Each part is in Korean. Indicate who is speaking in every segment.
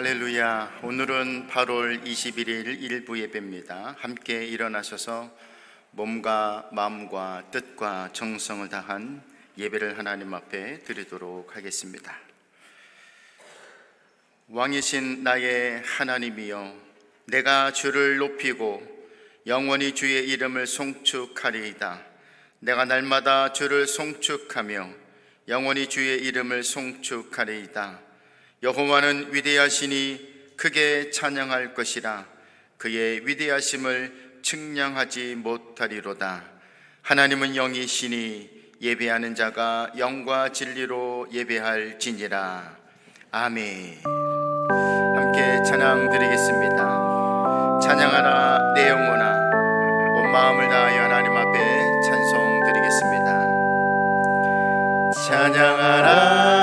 Speaker 1: 할렐루야. 오늘은 8월 21일 일부 예배입니다. 함께 일어나셔서 몸과 마음과 뜻과 정성을 다한 예배를 하나님 앞에 드리도록 하겠습니다. 왕이신 나의 하나님이여, 내가 주를 높이고 영원히 주의 이름을 송축하리이다. 내가 날마다 주를 송축하며 영원히 주의 이름을 송축하리이다. 여호와는 위대하시니 크게 찬양할 것이라. 그의 위대하심을 측량하지 못하리로다. 하나님은 영이시니 예배하는 자가 영과 진리로 예배할지니라. 아멘. 함께 찬양 드리겠습니다. 찬양하라 내 영혼아, 온 마음을 다하여 하나님 앞에 찬송 드리겠습니다. 찬양하라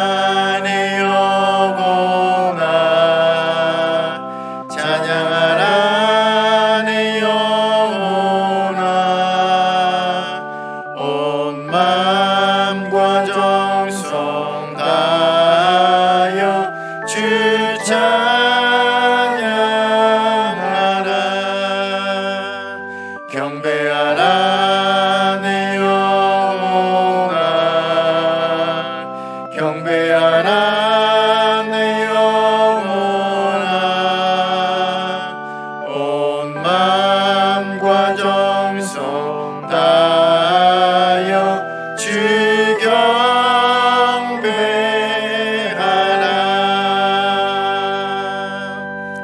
Speaker 1: 내 영혼아, 찬양하라 내 영혼아, 온 마음과 정성 다하여 주 찬양하라. 경배하라 내 영혼아, 경배하라 내 영혼아, 온 마음과 정성 다하여 주 경배하라.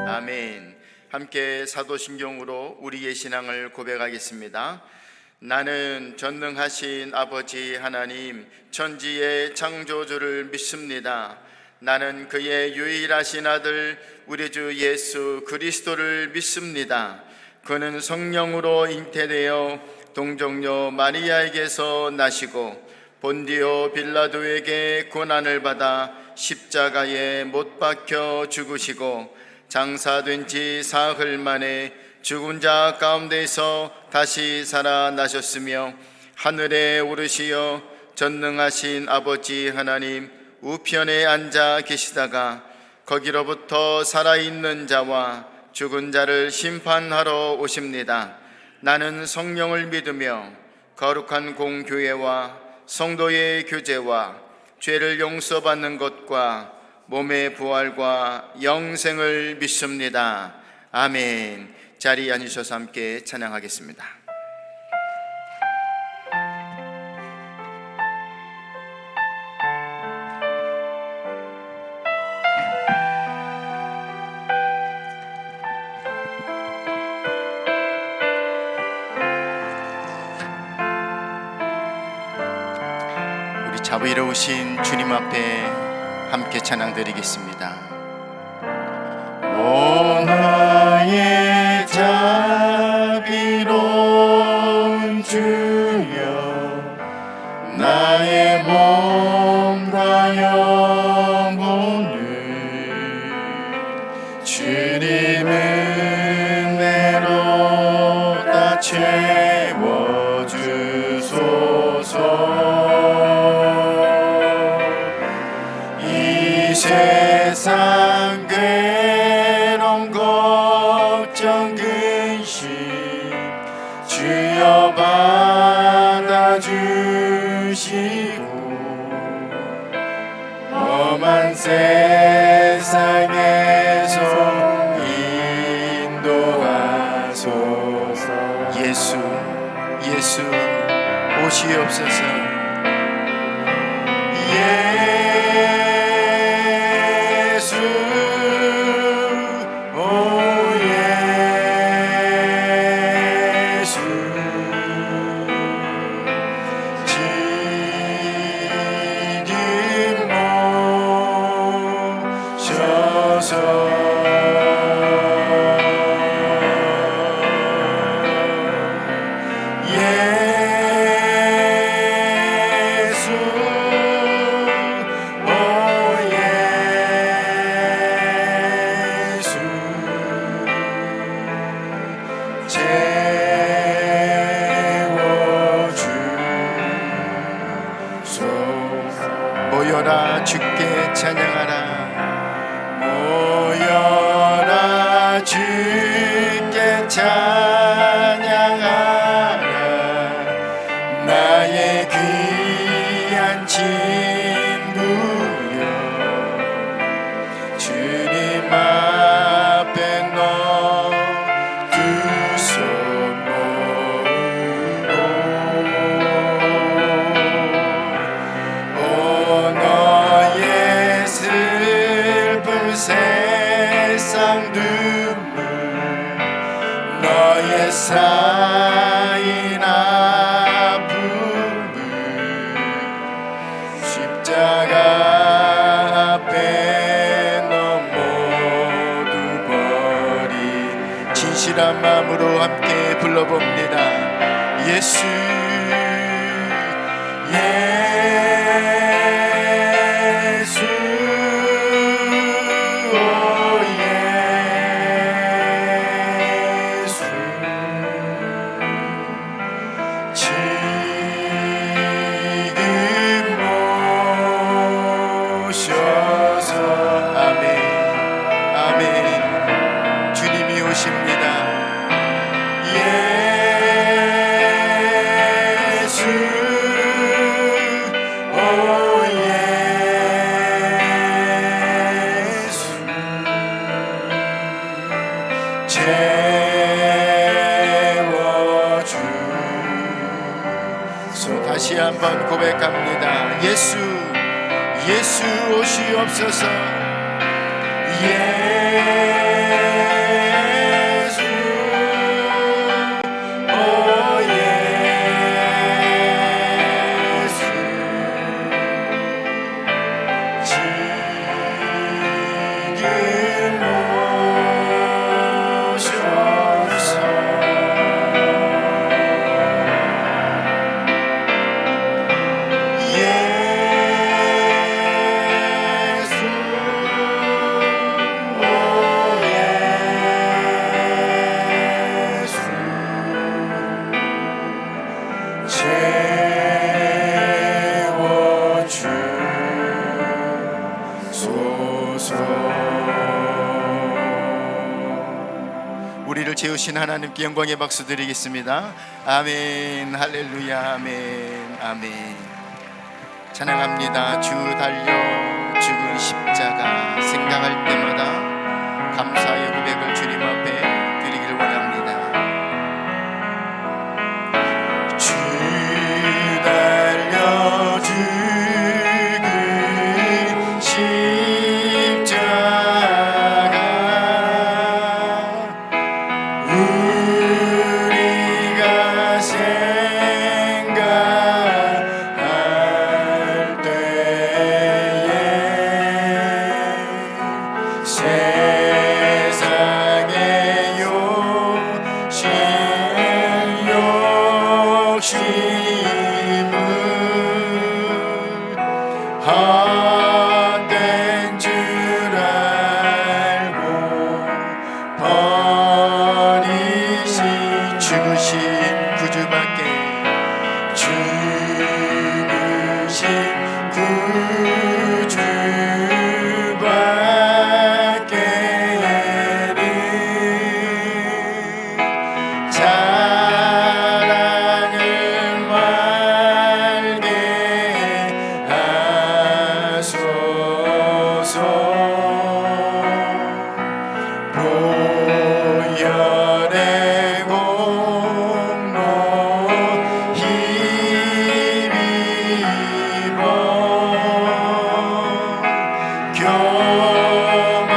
Speaker 1: 아멘. 함께 사도신경으로 우리의 신앙을 고백하겠습니다. 나는 전능하신 아버지 하나님 천지의 창조주를 믿습니다. 나는 그의 유일하신 아들 우리 주 예수 그리스도를 믿습니다. 그는 성령으로 잉태되어 동정녀 마리아에게서 나시고 본디오 빌라도에게 고난을 받아 십자가에 못 박혀 죽으시고 장사된 지 사흘 만에 죽은 자 가운데서 다시 살아나셨으며 하늘에 오르시어 전능하신 아버지 하나님 우편에 앉아 계시다가 거기로부터 살아있는 자와 죽은 자를 심판하러 오십니다. 나는 성령을 믿으며 거룩한 공교회와 성도의 교제와 죄를 용서받는 것과 몸의 부활과 영생을 믿습니다. 아멘. 자리에 앉으셔서 함께 찬양하겠습니다. 우리 자비로우신 주님 앞에 함께 찬양 드리겠습니다. 오 나의 자비로운 주여, 나의 몸과 영혼을 주님 은혜로 다 채워주소서. 이 세상 괴로운 걱정 근심 주여 받아주시고 험한 세상에서 인도하소서. 예수 예수 오시옵소서. 예수 오 예수 주님 모셔서 모여라 주께 찬양하라. 모여 손으로 함께 불러봅니다. 예수 예수 오 예수 지금 오셔서 아멘 아멘 주님이 오십니다. 예수 오 예수 채워주소. 다시 한번 고백합니다. 예수 예수 오시옵소서. 예수 오 예수 지금 오셔서 우리를 채우신 하나님께 영광의 박수 드리겠습니다. 아멘 할렐루야 아멘 아멘. 찬양합니다. 주 달려 죽은 십자가 생각할 때마다 감사의 고백을 주님 앞에 드리길 원합니다. 주 달려 죽은 십자가 우리가 생각할 때에 세상의 욕심을 헛된 줄 알고 버리시 죽으신 구주밖에 죽으신 구주밖에는 자랑을 말게 하소서. 보혈의 공로 힘입어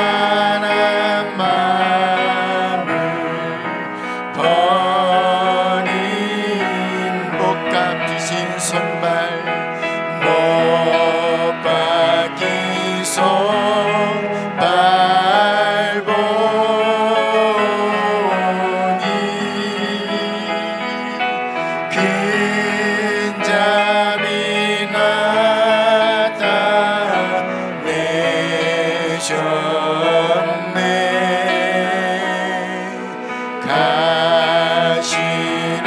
Speaker 1: 교만한 마음을 버린 목값 주신 손발 못 박히소 밟보니 큰 잠이 나타내셨네. 가시로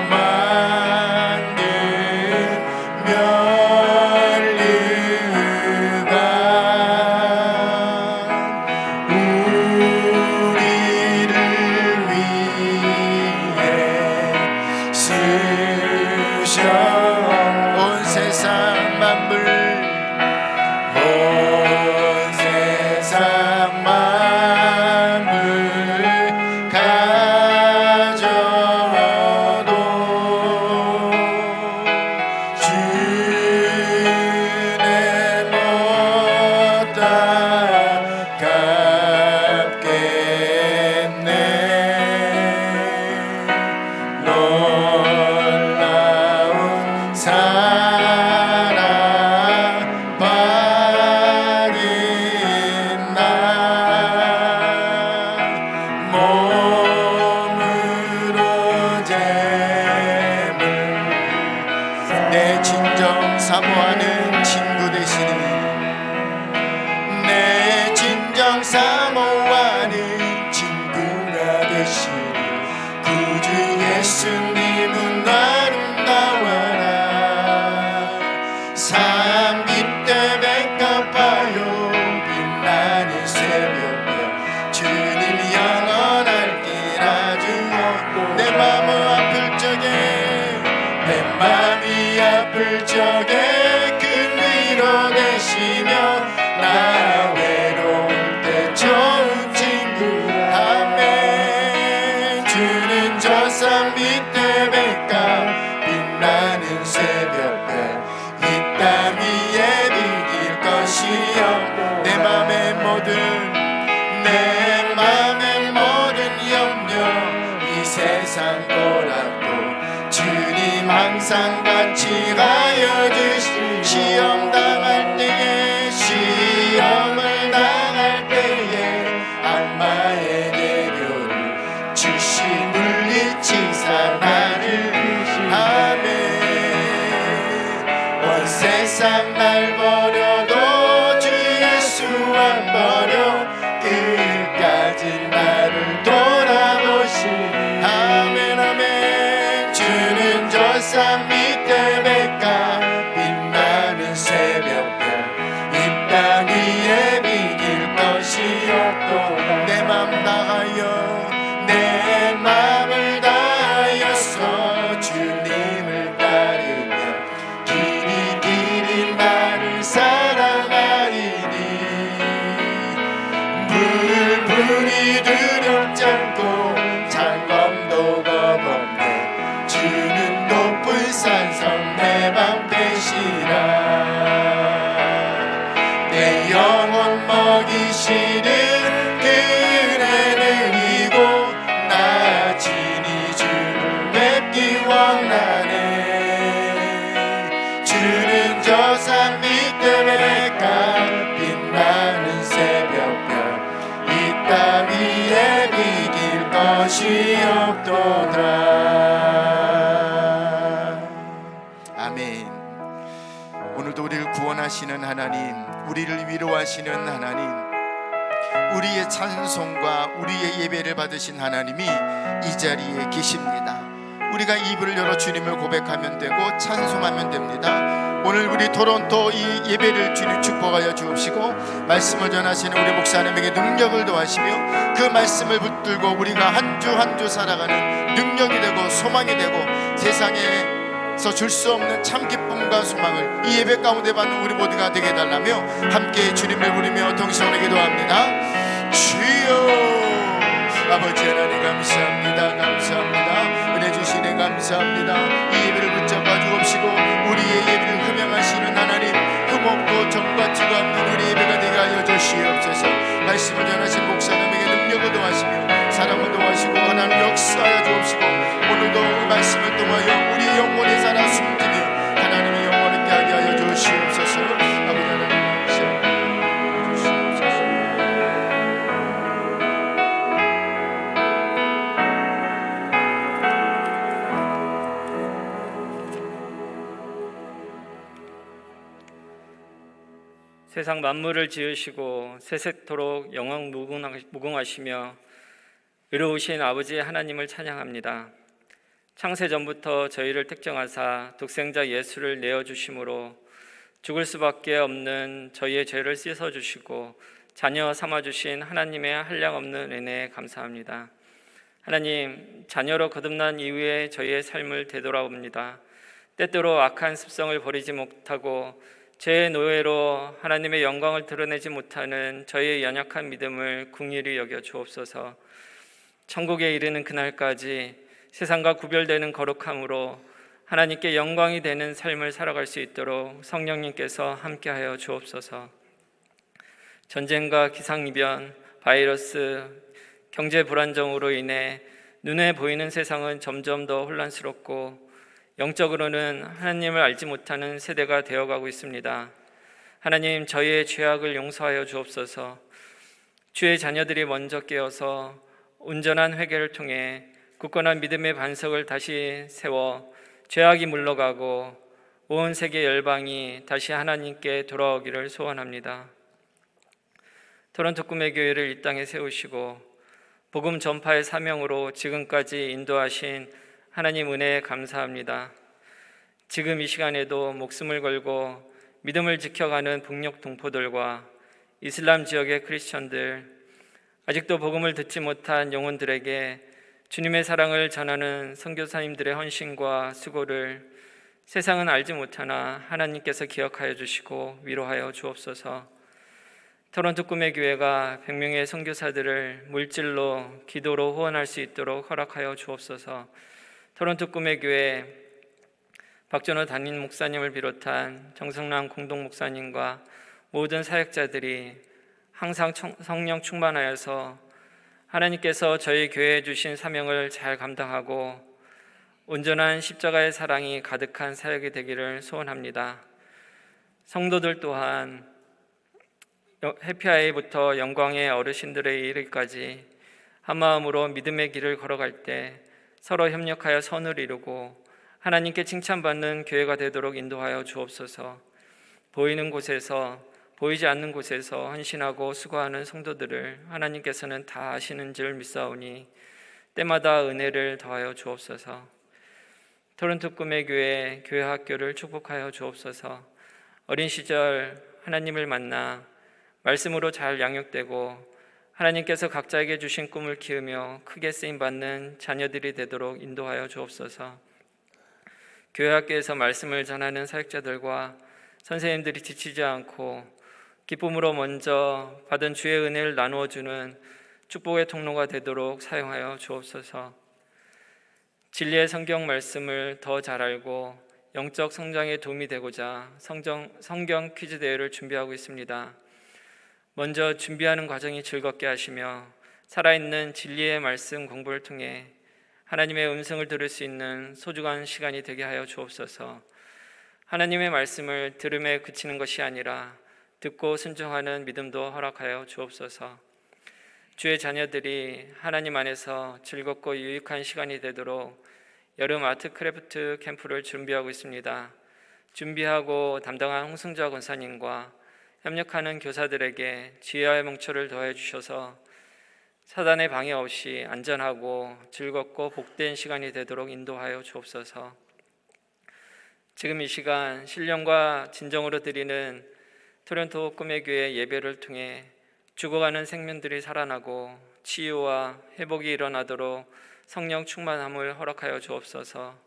Speaker 1: 만든 면류관 우리를 위해 쓰셔. 온 세상 만물 온 세상 만물 가져도 주내 못 닦겠네. 놀라운 사랑 사모하는 친구 되시니 내 진정 사모하는 친구가 되시니 구주 예수님은 아름다워라. 삶 깃대 백합하여 빛나는 새벽별 주님 영원할 길 아주 없고 내 맘 아플 적에 내 맘이 아플 적에 큰 위로 되시며 나 외로울 때 좋은 친구 아멘. 주는 저 산 밑에 백합 빛나는 새벽별 이 땅 위에 비길 것이 없고 내 맘의 모든 염려 이 세상 거라도 주님 항상 같이 가여 주시. 시험 당할 때에 시험을 당할 때에 악마의 대교를 주시 물리치사 나를 아멘. 온 세상 날 버려도 주 예수 안 버려 끝까지 나를 돌아보시. 아멘 아멘. 주는 저 산 밑에 백합 빛나는 새벽별 이 땅 위에 비길 것이 없도다. 내 맘 다하여 내 맘을 다하여서 주님을 따르며 길이 나를 사랑하리니 불이 두렵지 않고 장검도 겁없네. 주는 높은 산성 내 방 되시라. 내 영혼 먹이시는 그네를 이고 나 진히 주를 뵙기 원하네. 주는 저 산 밑에 백합 빛나는 새벽별 이 땅 위에 비길 것이 없도다. 아멘. 오늘도 우리를 구원하시는 하나님, 우리를 위로하시는 하나님, 우리의 찬송과 우리의 예배를 받으신 하나님이 이 자리에 계십니다. 우리가 입을 열어 주님을 고백하면 되고 찬송하면 됩니다. 오늘 우리 토론토 이 예배를 주님 축복하여 주옵시고 말씀을 전하시는 우리 목사님에게 능력을 더하시며 그 말씀을 붙들고 우리가 한 주 한 주 살아가는 능력이 되고 소망이 되고 세상에서 줄 수 없는 참 기쁨과 소망을 이 예배 가운데 받는 우리 모두가 되게 해달라며 함께 주님을 부르며 동시에 기도합니다. 주여 아버지 하나님 감사합니다. 감사합니다. 은혜 주시네 감사합니다. 이 예배를 붙잡아 주옵시고 우리의 예배를 흠양하시는 하나님, 흠없고 적받지가 않는 우리 예배가 되게 하여 주시옵소서. 말씀을 전하신 목사님에게 능력을 더하시며 사랑을 더하시고 하나님 역사하여 주옵시고 오늘도 그 말씀을 통하여 우리 영혼에 살아 숨기며 하나님의 영혼을 깨게 하여 주시옵소서. 아버지 하나님
Speaker 2: 세상 만물을 지으시고 세세토록 영원 무궁하시며 의로우신 아버지 하나님을 찬양합니다. 창세전부터 저희를 택정하사 독생자 예수를 내어주심으로 죽을 수밖에 없는 저희의 죄를 씻어주시고 자녀 삼아주신 하나님의 한량없는 은혜에 감사합니다. 하나님, 자녀로 거듭난 이후에 저희의 삶을 되돌아봅니다. 때때로 악한 습성을 버리지 못하고 죄의 노예로 하나님의 영광을 드러내지 못하는 저희의 연약한 믿음을 긍휼히 여겨 주옵소서. 천국에 이르는 그날까지 세상과 구별되는 거룩함으로 하나님께 영광이 되는 삶을 살아갈 수 있도록 성령님께서 함께하여 주옵소서. 전쟁과 기상이변, 바이러스, 경제 불안정으로 인해 눈에 보이는 세상은 점점 더 혼란스럽고 영적으로는 하나님을 알지 못하는 세대가 되어가고 있습니다. 하나님, 저희의 죄악을 용서하여 주옵소서. 주의 자녀들이 먼저 깨어서 온전한 회개를 통해 굳건한 믿음의 반석을 다시 세워 죄악이 물러가고 온 세계 열방이 다시 하나님께 돌아오기를 소원합니다. 토론토 꿈의 교회를 이 땅에 세우시고 복음 전파의 사명으로 지금까지 인도하신 하나님 은혜에 감사합니다. 지금 이 시간에도 목숨을 걸고 믿음을 지켜가는 북녘 동포들과 이슬람 지역의 크리스천들, 아직도 복음을 듣지 못한 영혼들에게 주님의 사랑을 전하는 선교사님들의 헌신과 수고를 세상은 알지 못하나 하나님께서 기억하여 주시고 위로하여 주옵소서. 토론토 꿈의 교회가 100명의 선교사들을 물질로 기도로 후원할 수 있도록 허락하여 주옵소서. 토론토 꿈의 교회 박전호 담임 목사님을 비롯한 정성남 공동 목사님과 모든 사역자들이 항상 성령 충만하여서 하나님께서 저희 교회에 주신 사명을 잘 감당하고 온전한 십자가의 사랑이 가득한 사역이 되기를 소원합니다. 성도들 또한 해피아이부터 영광의 어르신들의 일까지 한마음으로 믿음의 길을 걸어갈 때 서로 협력하여 선을 이루고 하나님께 칭찬받는 교회가 되도록 인도하여 주옵소서. 보이는 곳에서 보이지 않는 곳에서 헌신하고 수고하는 성도들을 하나님께서는 다 아시는 줄 믿사오니 때마다 은혜를 더하여 주옵소서. 토론토 꿈의 교회 교회학교를 축복하여 주옵소서. 어린 시절 하나님을 만나 말씀으로 잘 양육되고 하나님께서 각자에게 주신 꿈을 키우며 크게 쓰임받는 자녀들이 되도록 인도하여 주옵소서. 교회학교에서 말씀을 전하는 사역자들과 선생님들이 지치지 않고 기쁨으로 먼저 받은 주의 은혜를 나누어 주는 축복의 통로가 되도록 사용하여 주옵소서. 진리의 성경 말씀을 더 잘 알고 영적 성장에 도움이 되고자 성경 퀴즈 대회를 준비하고 있습니다. 먼저 준비하는 과정이 즐겁게 하시며 살아있는 진리의 말씀 공부를 통해 하나님의 음성을 들을 수 있는 소중한 시간이 되게 하여 주옵소서. 하나님의 말씀을 들음에 그치는 것이 아니라 듣고 순종하는 믿음도 허락하여 주옵소서. 주의 자녀들이 하나님 안에서 즐겁고 유익한 시간이 되도록 여름 아트 크래프트 캠프를 준비하고 있습니다. 준비하고 담당한 홍승자 권사님과 협력하는 교사들에게 지혜와 명철을 더해 주셔서 사단의 방해 없이 안전하고 즐겁고 복된 시간이 되도록 인도하여 주옵소서. 지금 이 시간 신령과 진정으로 드리는 토론토 꿈의 교회 예배를 통해 죽어가는 생명들이 살아나고 치유와 회복이 일어나도록 성령 충만함을 허락하여 주옵소서.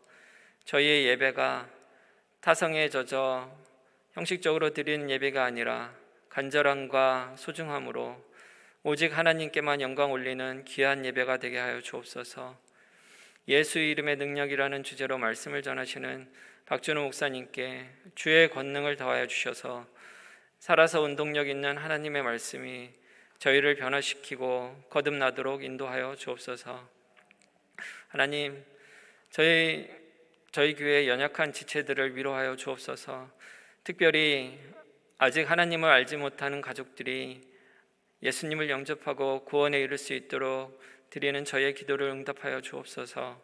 Speaker 2: 저희의 예배가 타성에 젖어 형식적으로 드리는 예배가 아니라 간절함과 소중함으로 오직 하나님께만 영광 올리는 귀한 예배가 되게 하여 주옵소서. 예수 이름의 능력이라는 주제로 말씀을 전하시는 박준호 목사님께 주의 권능을 더하여 주셔서 살아서 운동력 있는 하나님의 말씀이 저희를 변화시키고 거듭나도록 인도하여 주옵소서. 하나님, 저희 교회의 연약한 지체들을 위로하여 주옵소서. 특별히 아직 하나님을 알지 못하는 가족들이 예수님을 영접하고 구원에 이를 수 있도록 드리는 저희의 기도를 응답하여 주옵소서.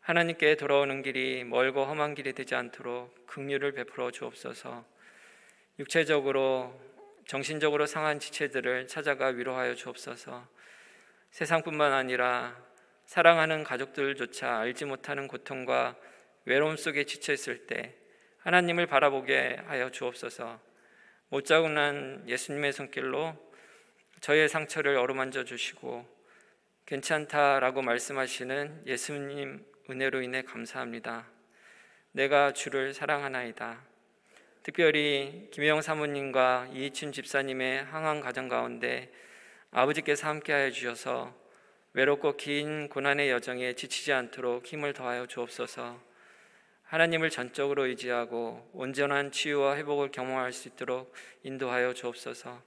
Speaker 2: 하나님께 돌아오는 길이 멀고 험한 길이 되지 않도록 긍휼을 베풀어 주옵소서. 육체적으로 정신적으로 상한 지체들을 찾아가 위로하여 주옵소서. 세상뿐만 아니라 사랑하는 가족들조차 알지 못하는 고통과 외로움 속에 지쳐 있을 때 하나님을 바라보게 하여 주옵소서. 못자국난 예수님의 손길로 저의 상처를 어루만져 주시고 괜찮다라고 말씀하시는 예수님 은혜로 인해 감사합니다. 내가 주를 사랑하나이다. 특별히 김영 사모님과 이희춘 집사님의 항암 가정 가운데 아버지께서 함께하여 주셔서 외롭고 긴 고난의 여정에 지치지 않도록 힘을 더하여 주옵소서. 하나님을 전적으로 의지하고 온전한 치유와 회복을 경험할 수 있도록 인도하여 주옵소서.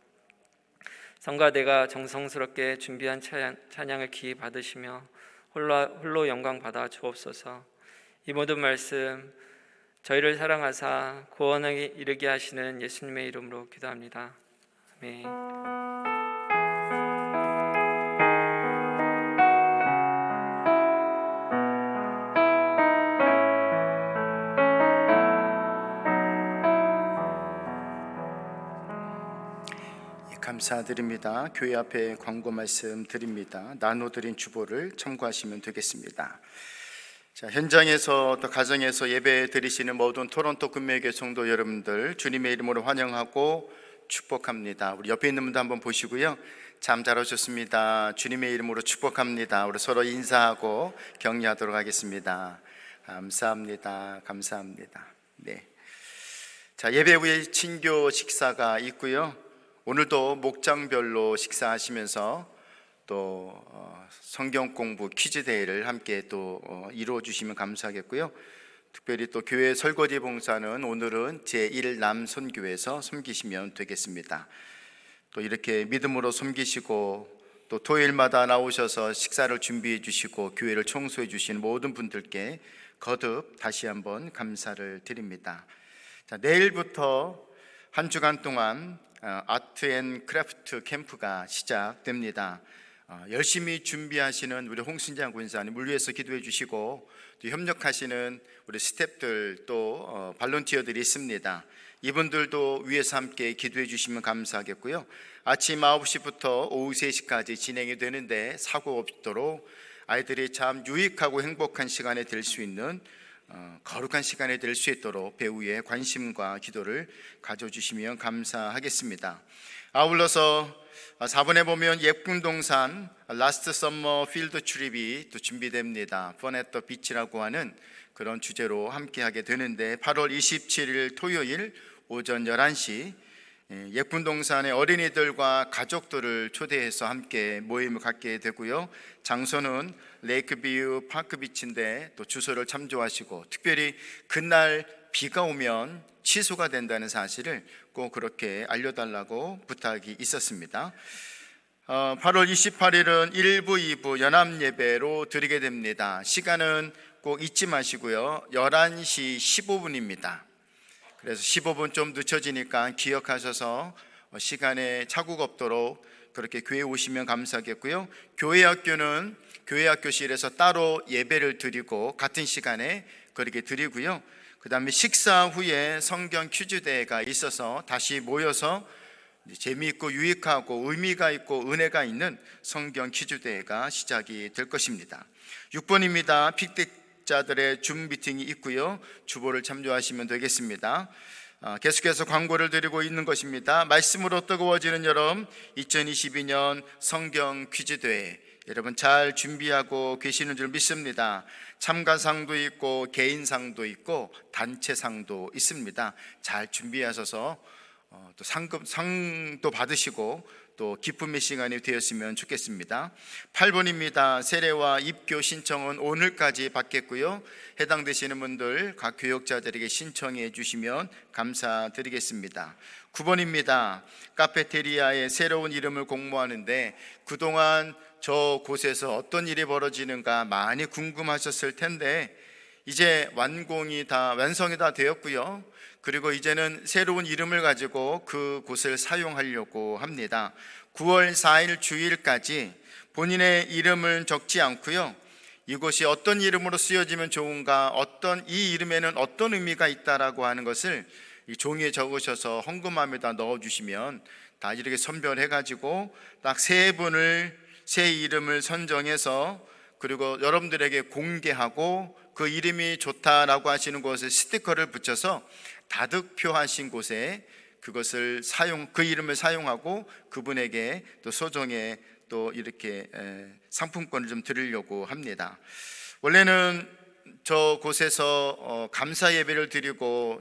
Speaker 2: 성가대가 정성스럽게 준비한 찬양을 기히 받으시며 홀로 영광 받아 주옵소서. 이 모든 말씀 저희를 사랑하사 구원에 이르게 하시는 예수님의 이름으로 기도합니다. 아멘.
Speaker 1: 감사드립니다. 교회 앞에 광고 말씀 드립니다. 나눠드린 주보를 참고하시면 되겠습니다. 자, 현장에서 또 가정에서 예배 드리시는 모든 토론토 금매교회 성도 여러분들 주님의 이름으로 환영하고 축복합니다. 우리 옆에 있는 분도 한번 보시고요. 참 잘 오셨습니다. 주님의 이름으로 축복합니다. 우리 서로 인사하고 격려하도록 하겠습니다. 감사합니다. 감사합니다. 네. 자, 예배 후에 친교 식사가 있고요. 오늘도 목장별로 식사하시면서 또 성경 공부 퀴즈 대회를 함께 또 이루어 주시면 감사하겠고요. 특별히 또 교회 설거지 봉사는 오늘은 제1 남선교회에서 섬기시면 되겠습니다. 또 이렇게 믿음으로 섬기시고 또 토요일마다 나오셔서 식사를 준비해 주시고 교회를 청소해 주시는 모든 분들께 거듭 다시 한번 감사를 드립니다. 자, 내일부터 한 주간 동안 아트 앤 크래프트 캠프가 시작됩니다. 열심히 준비하시는 우리 홍순장 군사님 물 위에서 기도해 주시고 또 협력하시는 우리 스태프들 또 발런티어들이 있습니다. 이분들도 위에서 함께 기도해 주시면 감사하겠고요. 아침 9시부터 오후 3시까지 진행이 되는데 사고 없도록 아이들이 참 유익하고 행복한 시간이 될 수 있는 거룩한 시간이 될 수 있도록 배우의 관심과 기도를 가져주시면 감사하겠습니다. 아울러서 4번에 보면 예쁜동산 라스트 썸머 필드 트립이 또 준비됩니다. Fun at the Beach라고 하는 그런 주제로 함께 하게 되는데 8월 27일 토요일 오전 11시 예쁜동산의 어린이들과 가족들을 초대해서 함께 모임을 갖게 되고요. 장소는 레이크뷰 파크비치인데 또 주소를 참조하시고 특별히 그날 비가 오면 취소가 된다는 사실을 꼭 그렇게 알려달라고 부탁이 있었습니다. 8월 28일은 1부, 2부 연합예배로 드리게 됩니다. 시간은 꼭 잊지 마시고요. 11시 15분입니다. 그래서 15분 좀 늦춰지니까 기억하셔서 시간에 착오가 없도록 그렇게 교회에 오시면 감사하겠고요. 교회 학교는 교회 학교실에서 따로 예배를 드리고 같은 시간에 그렇게 드리고요. 그 다음에 식사 후에 성경 퀴즈 대회가 있어서 다시 모여서 재미있고 유익하고 의미가 있고 은혜가 있는 성경 퀴즈 대회가 시작이 될 것입니다. 6번입니다. 픽택자들의 줌 미팅이 있고요. 주보를 참조하시면 되겠습니다. 계속해서 광고를 드리고 있는 것입니다. 말씀으로 뜨거워지는 여름 2022년 성경 퀴즈 대회 여러분 잘 준비하고 계시는 줄 믿습니다. 참가상도 있고 개인상도 있고 단체상도 있습니다. 잘 준비하셔서 또 상도 받으시고 또 기쁨의 시간이 되었으면 좋겠습니다. 8번입니다. 세례와 입교 신청은 오늘까지 받겠고요. 해당되시는 분들 각 교역자들에게 신청해 주시면 감사드리겠습니다. 9번입니다. 카페테리아의 새로운 이름을 공모하는데 그동안 저 곳에서 어떤 일이 벌어지는가 많이 궁금하셨을 텐데 이제 완성이 다 되었고요. 그리고 이제는 새로운 이름을 가지고 그 곳을 사용하려고 합니다. 9월 4일 주일까지 본인의 이름을 적지 않고요. 이곳이 어떤 이름으로 쓰여지면 좋은가, 이 이름에는 어떤 의미가 있다라고 하는 것을 이 종이에 적으셔서 헌금함에다 넣어주시면 다 이렇게 선별해가지고 딱 세 이름을 선정해서 그리고 여러분들에게 공개하고 그 이름이 좋다라고 하시는 곳에 스티커를 붙여서 다득표하신 곳에 그 이름을 사용하고 그분에게 또 소정의 또 이렇게 상품권을 좀 드리려고 합니다. 원래는 저 곳에서 감사 예배를 드리고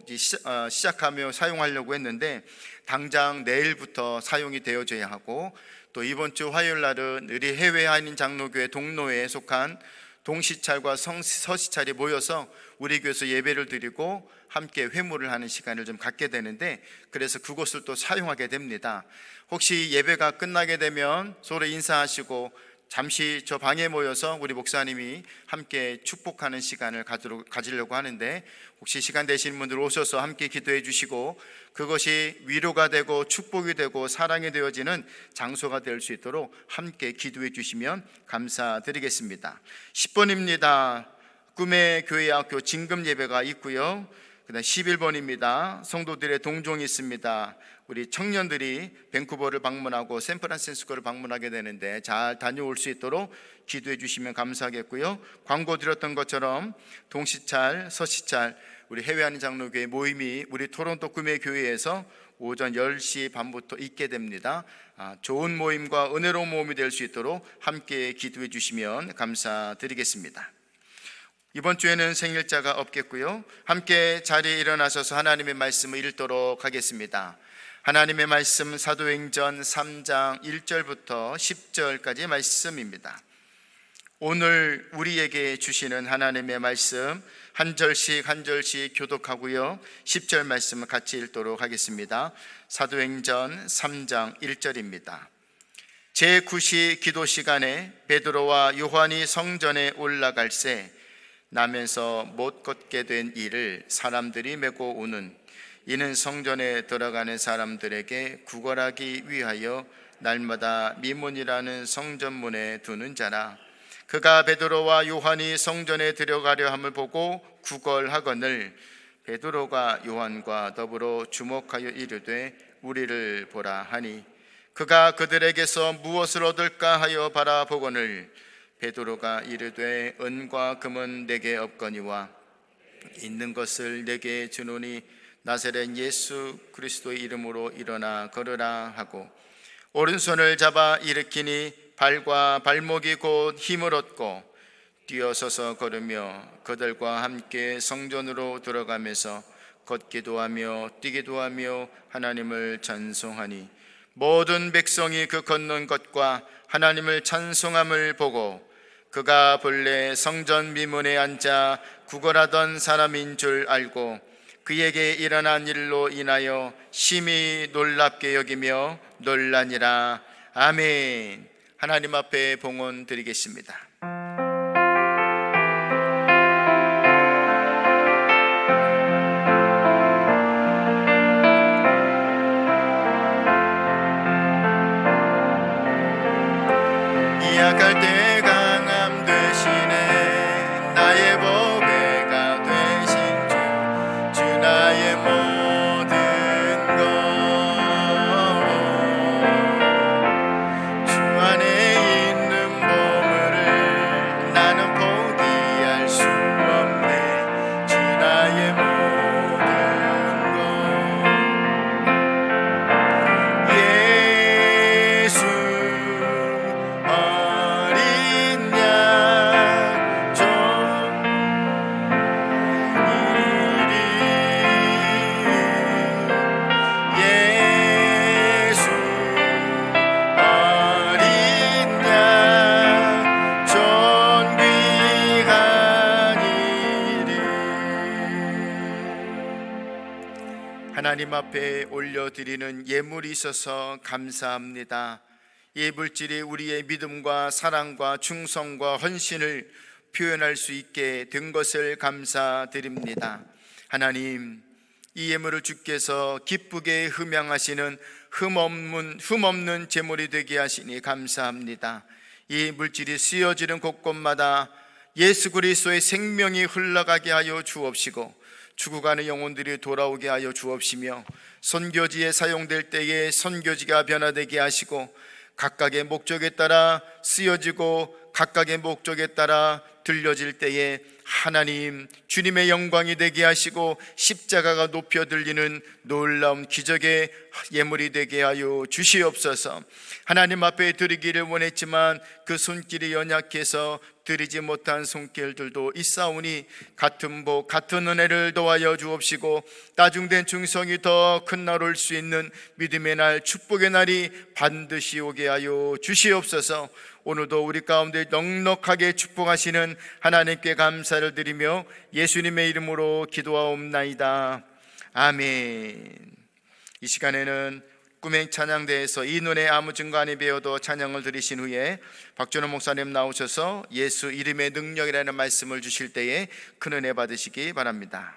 Speaker 1: 시작하며 사용하려고 했는데 당장 내일부터 사용이 되어져야 하고 또 이번 주 화요일 날은 우리 해외 한인 장로교회 동로에 속한 동시찰과 서시찰이 모여서 우리 교회에서 예배를 드리고 함께 회무를 하는 시간을 좀 갖게 되는데 그래서 그곳을 또 사용하게 됩니다. 혹시 예배가 끝나게 되면 서로 인사하시고 잠시 저 방에 모여서 우리 목사님이 함께 축복하는 시간을 가지려고 하는데 혹시 시간 되시는 분들 오셔서 함께 기도해 주시고 그것이 위로가 되고 축복이 되고 사랑이 되어지는 장소가 될 수 있도록 함께 기도해 주시면 감사드리겠습니다. 10번입니다. 꿈의 교회 학교 진금 예배가 있고요. 그다음 11번입니다. 성도들의 동종이 있습니다. 우리 청년들이 밴쿠버를 방문하고 샌프란시스코를 방문하게 되는데 잘 다녀올 수 있도록 기도해 주시면 감사하겠고요. 광고 드렸던 것처럼 동시찰, 서시찰 우리 해외하는 장로교회 모임이 우리 토론토 구매교회에서 오전 10시 반부터 있게 됩니다. 좋은 모임과 은혜로운 모임이 될 수 있도록 함께 기도해 주시면 감사드리겠습니다. 이번 주에는 생일자가 없겠고요. 함께 자리에 일어나셔서 하나님의 말씀을 읽도록 하겠습니다. 하나님의 말씀 사도행전 3장 1절부터 10절까지 말씀입니다. 오늘 우리에게 주시는 하나님의 말씀 한 절씩 한 절씩 교독하고요. 10절 말씀을 같이 읽도록 하겠습니다. 사도행전 3장 1절입니다. 제9시 기도 시간에 베드로와 요한이 성전에 올라갈새 나면서 못 걷게 된 이를 사람들이 메고 오는 이는 성전에 들어가는 사람들에게 구걸하기 위하여 날마다 미문이라는 성전문에 두는 자라. 그가 베드로와 요한이 성전에 들어가려 함을 보고 구걸하거늘 베드로가 요한과 더불어 주목하여 이르되 우리를 보라 하니 그가 그들에게서 무엇을 얻을까 하여 바라보거늘 베드로가 이르되 은과 금은 내게 없거니와 있는 것을 내게 주노니 나사렛 예수 그리스도의 이름으로 일어나 걸으라 하고 오른손을 잡아 일으키니 발과 발목이 곧 힘을 얻고 뛰어서서 걸으며 그들과 함께 성전으로 들어가면서 걷기도 하며 뛰기도 하며 하나님을 찬송하니 모든 백성이 그 걷는 것과 하나님을 찬송함을 보고 그가 본래 성전 미문에 앉아 구걸하던 사람인 줄 알고 그에게 일어난 일로 인하여 심히 놀랍게 여기며 놀라니라. 아멘. 하나님 앞에 봉헌 드리겠습니다. 이약할 때 강함 되시네 나의 보배가 되신 주 나의 모든 것 주 안에 있는 보물을 나는 포기할 수 없네 주 나의 모든 것 예수 하나님 앞에 올려드리는 예물이 있어서 감사합니다. 이 물질이 우리의 믿음과 사랑과 충성과 헌신을 표현할 수 있게 된 것을 감사드립니다. 하나님, 이 예물을 주께서 기쁘게 흠양하시는 흠없는 제물이 되게 하시니 감사합니다. 이 물질이 쓰여지는 곳곳마다 예수 그리스도의 생명이 흘러가게 하여 주옵시고 죽어가는 영혼들이 돌아오게 하여 주옵시며 선교지에 사용될 때에 선교지가 변화되게 하시고 각각의 목적에 따라 쓰여지고 각각의 목적에 따라 들려질 때에 하나님 주님의 영광이 되게 하시고 십자가가 높여 들리는 놀라운 기적의 예물이 되게 하여 주시옵소서. 하나님 앞에 드리기를 원했지만 그 손길이 연약해서 드리지 못한 손길들도 있사오니 같은 복 같은 은혜를 더하여 주옵시고 따중된 충성이 더 큰 날 올 수 있는 믿음의 날 축복의 날이 반드시 오게 하여 주시옵소서. 오늘도 우리 가운데 넉넉하게 축복하시는 하나님께 감사를 드리며 예수님의 이름으로 기도하옵나이다. 아멘. 이 시간에는 꿈행 찬양대에서 이 눈에 아무 증거 아니 배워도 찬양을 드리신 후에 박준호 목사님 나오셔서 예수 이름의 능력이라는 말씀을 주실 때에 큰 은혜 받으시기 바랍니다.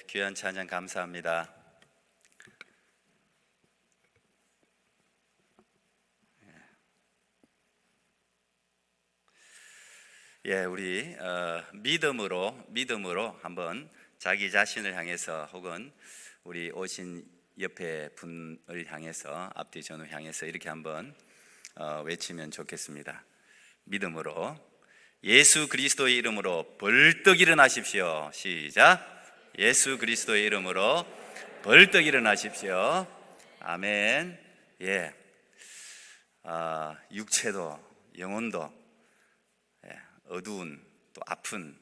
Speaker 3: 귀한 찬양 감사합니다. 우리 믿음으로 한번 자기 자신을 향해서 혹은 우리 오신 옆에 분을 향해서 앞뒤 전후 향해서 이렇게 한번 외치면 좋겠습니다. 믿음으로 예수 그리스도의 이름으로 벌떡 일어나십시오. 시작. 예수 그리스도의 이름으로 벌떡 일어나십시오. 아멘. 육체도 영혼도 어두운 또 아픈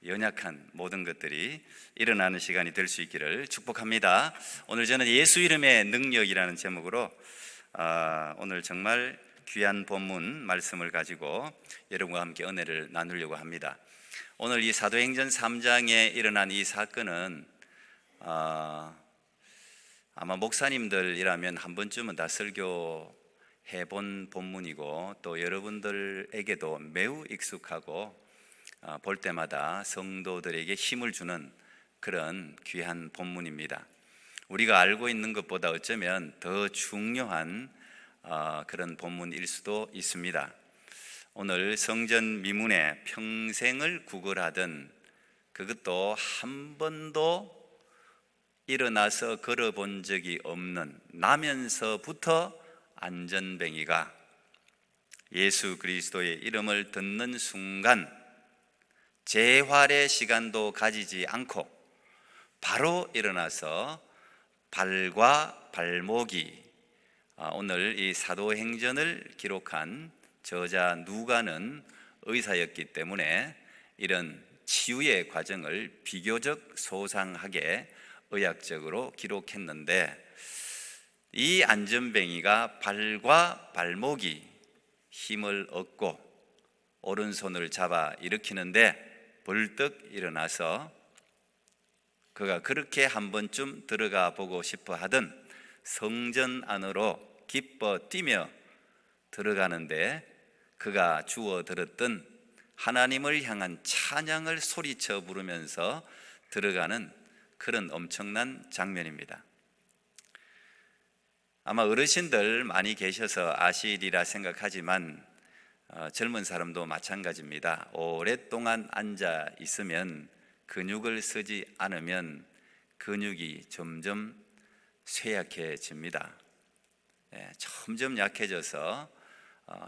Speaker 3: 연약한 모든 것들이 일어나는 시간이 될 수 있기를 축복합니다. 오늘 저는 예수 이름의 능력이라는 제목으로 오늘 정말 귀한 본문 말씀을 가지고 여러분과 함께 은혜를 나누려고 합니다. 오늘 이 사도행전 3장에 일어난 이 사건은 아마 목사님들이라면 한 번쯤은 다 설교해 본 본문이고 또 여러분들에게도 매우 익숙하고 볼 때마다 성도들에게 힘을 주는 그런 귀한 본문입니다. 우리가 알고 있는 것보다 어쩌면 더 중요한 그런 본문일 수도 있습니다. 오늘 성전 미문에 평생을 구걸하던, 그것도 한 번도 일어나서 걸어본 적이 없는, 나면서부터 안전뱅이가 예수 그리스도의 이름을 듣는 순간 재활의 시간도 가지지 않고 바로 일어나서 발과 발목이, 오늘 이 사도행전을 기록한 저자 누가는 의사였기 때문에 이런 치유의 과정을 비교적 소상하게 의학적으로 기록했는데, 이 안전뱅이가 발과 발목이 힘을 얻고 오른손을 잡아 일으키는데 벌떡 일어나서 그가 그렇게 한 번쯤 들어가 보고 싶어 하던 성전 안으로 기뻐 뛰며 들어가는데 그가 주워 들었던 하나님을 향한 찬양을 소리쳐 부르면서 들어가는 그런 엄청난 장면입니다. 아마 어르신들 많이 계셔서 아시리라 생각하지만 젊은 사람도 마찬가지입니다. 오랫동안 앉아 있으면, 근육을 쓰지 않으면 근육이 점점 쇠약해집니다. 점점 약해져서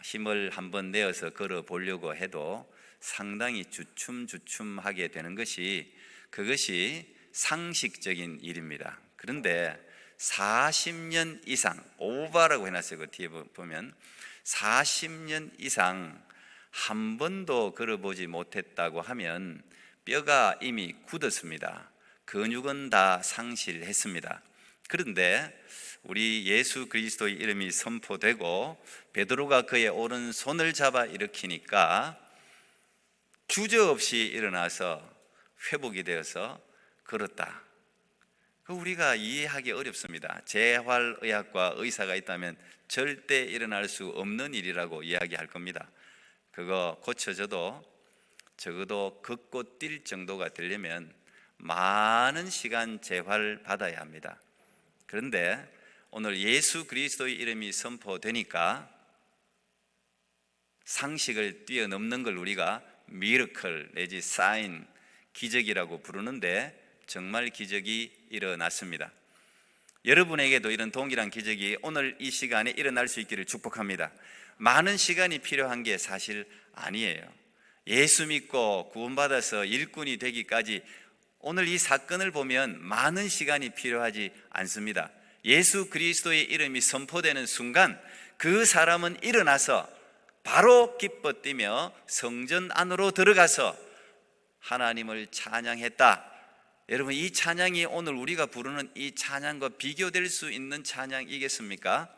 Speaker 3: 힘을 한번 내어서 걸어 보려고 해도 상당히 주춤주춤하게 되는 것이, 그것이 상식적인 일입니다. 그런데 40년 이상, 오바라고 해놨어요. 그 뒤에 보면 40년 이상 한 번도 걸어보지 못했다고 하면 뼈가 이미 굳었습니다. 근육은 다 상실했습니다. 그런데 우리 예수 그리스도의 이름이 선포되고 베드로가 그의 오른손을 잡아 일으키니까 주저없이 일어나서 회복이 되어서 걸었다. 우리가 이해하기 어렵습니다. 재활의학과 의사가 있다면 절대 일어날 수 없는 일이라고 이야기할 겁니다. 그거 고쳐져도 적어도 걷고 뛸 정도가 되려면 많은 시간 재활 받아야 합니다. 그런데 오늘 예수 그리스도의 이름이 선포되니까 상식을 뛰어넘는 걸 우리가 미러클 내지 사인, 기적이라고 부르는데 정말 기적이 일어났습니다. 여러분에게도 이런 동일한 기적이 오늘 이 시간에 일어날 수 있기를 축복합니다. 많은 시간이 필요한 게 사실 아니에요. 예수 믿고 구원받아서 일꾼이 되기까지 오늘 이 사건을 보면 많은 시간이 필요하지 않습니다. 예수 그리스도의 이름이 선포되는 순간 그 사람은 일어나서 바로 기뻐 뛰며 성전 안으로 들어가서 하나님을 찬양했다. 여러분, 이 찬양이 오늘 우리가 부르는 이 찬양과 비교될 수 있는 찬양이겠습니까?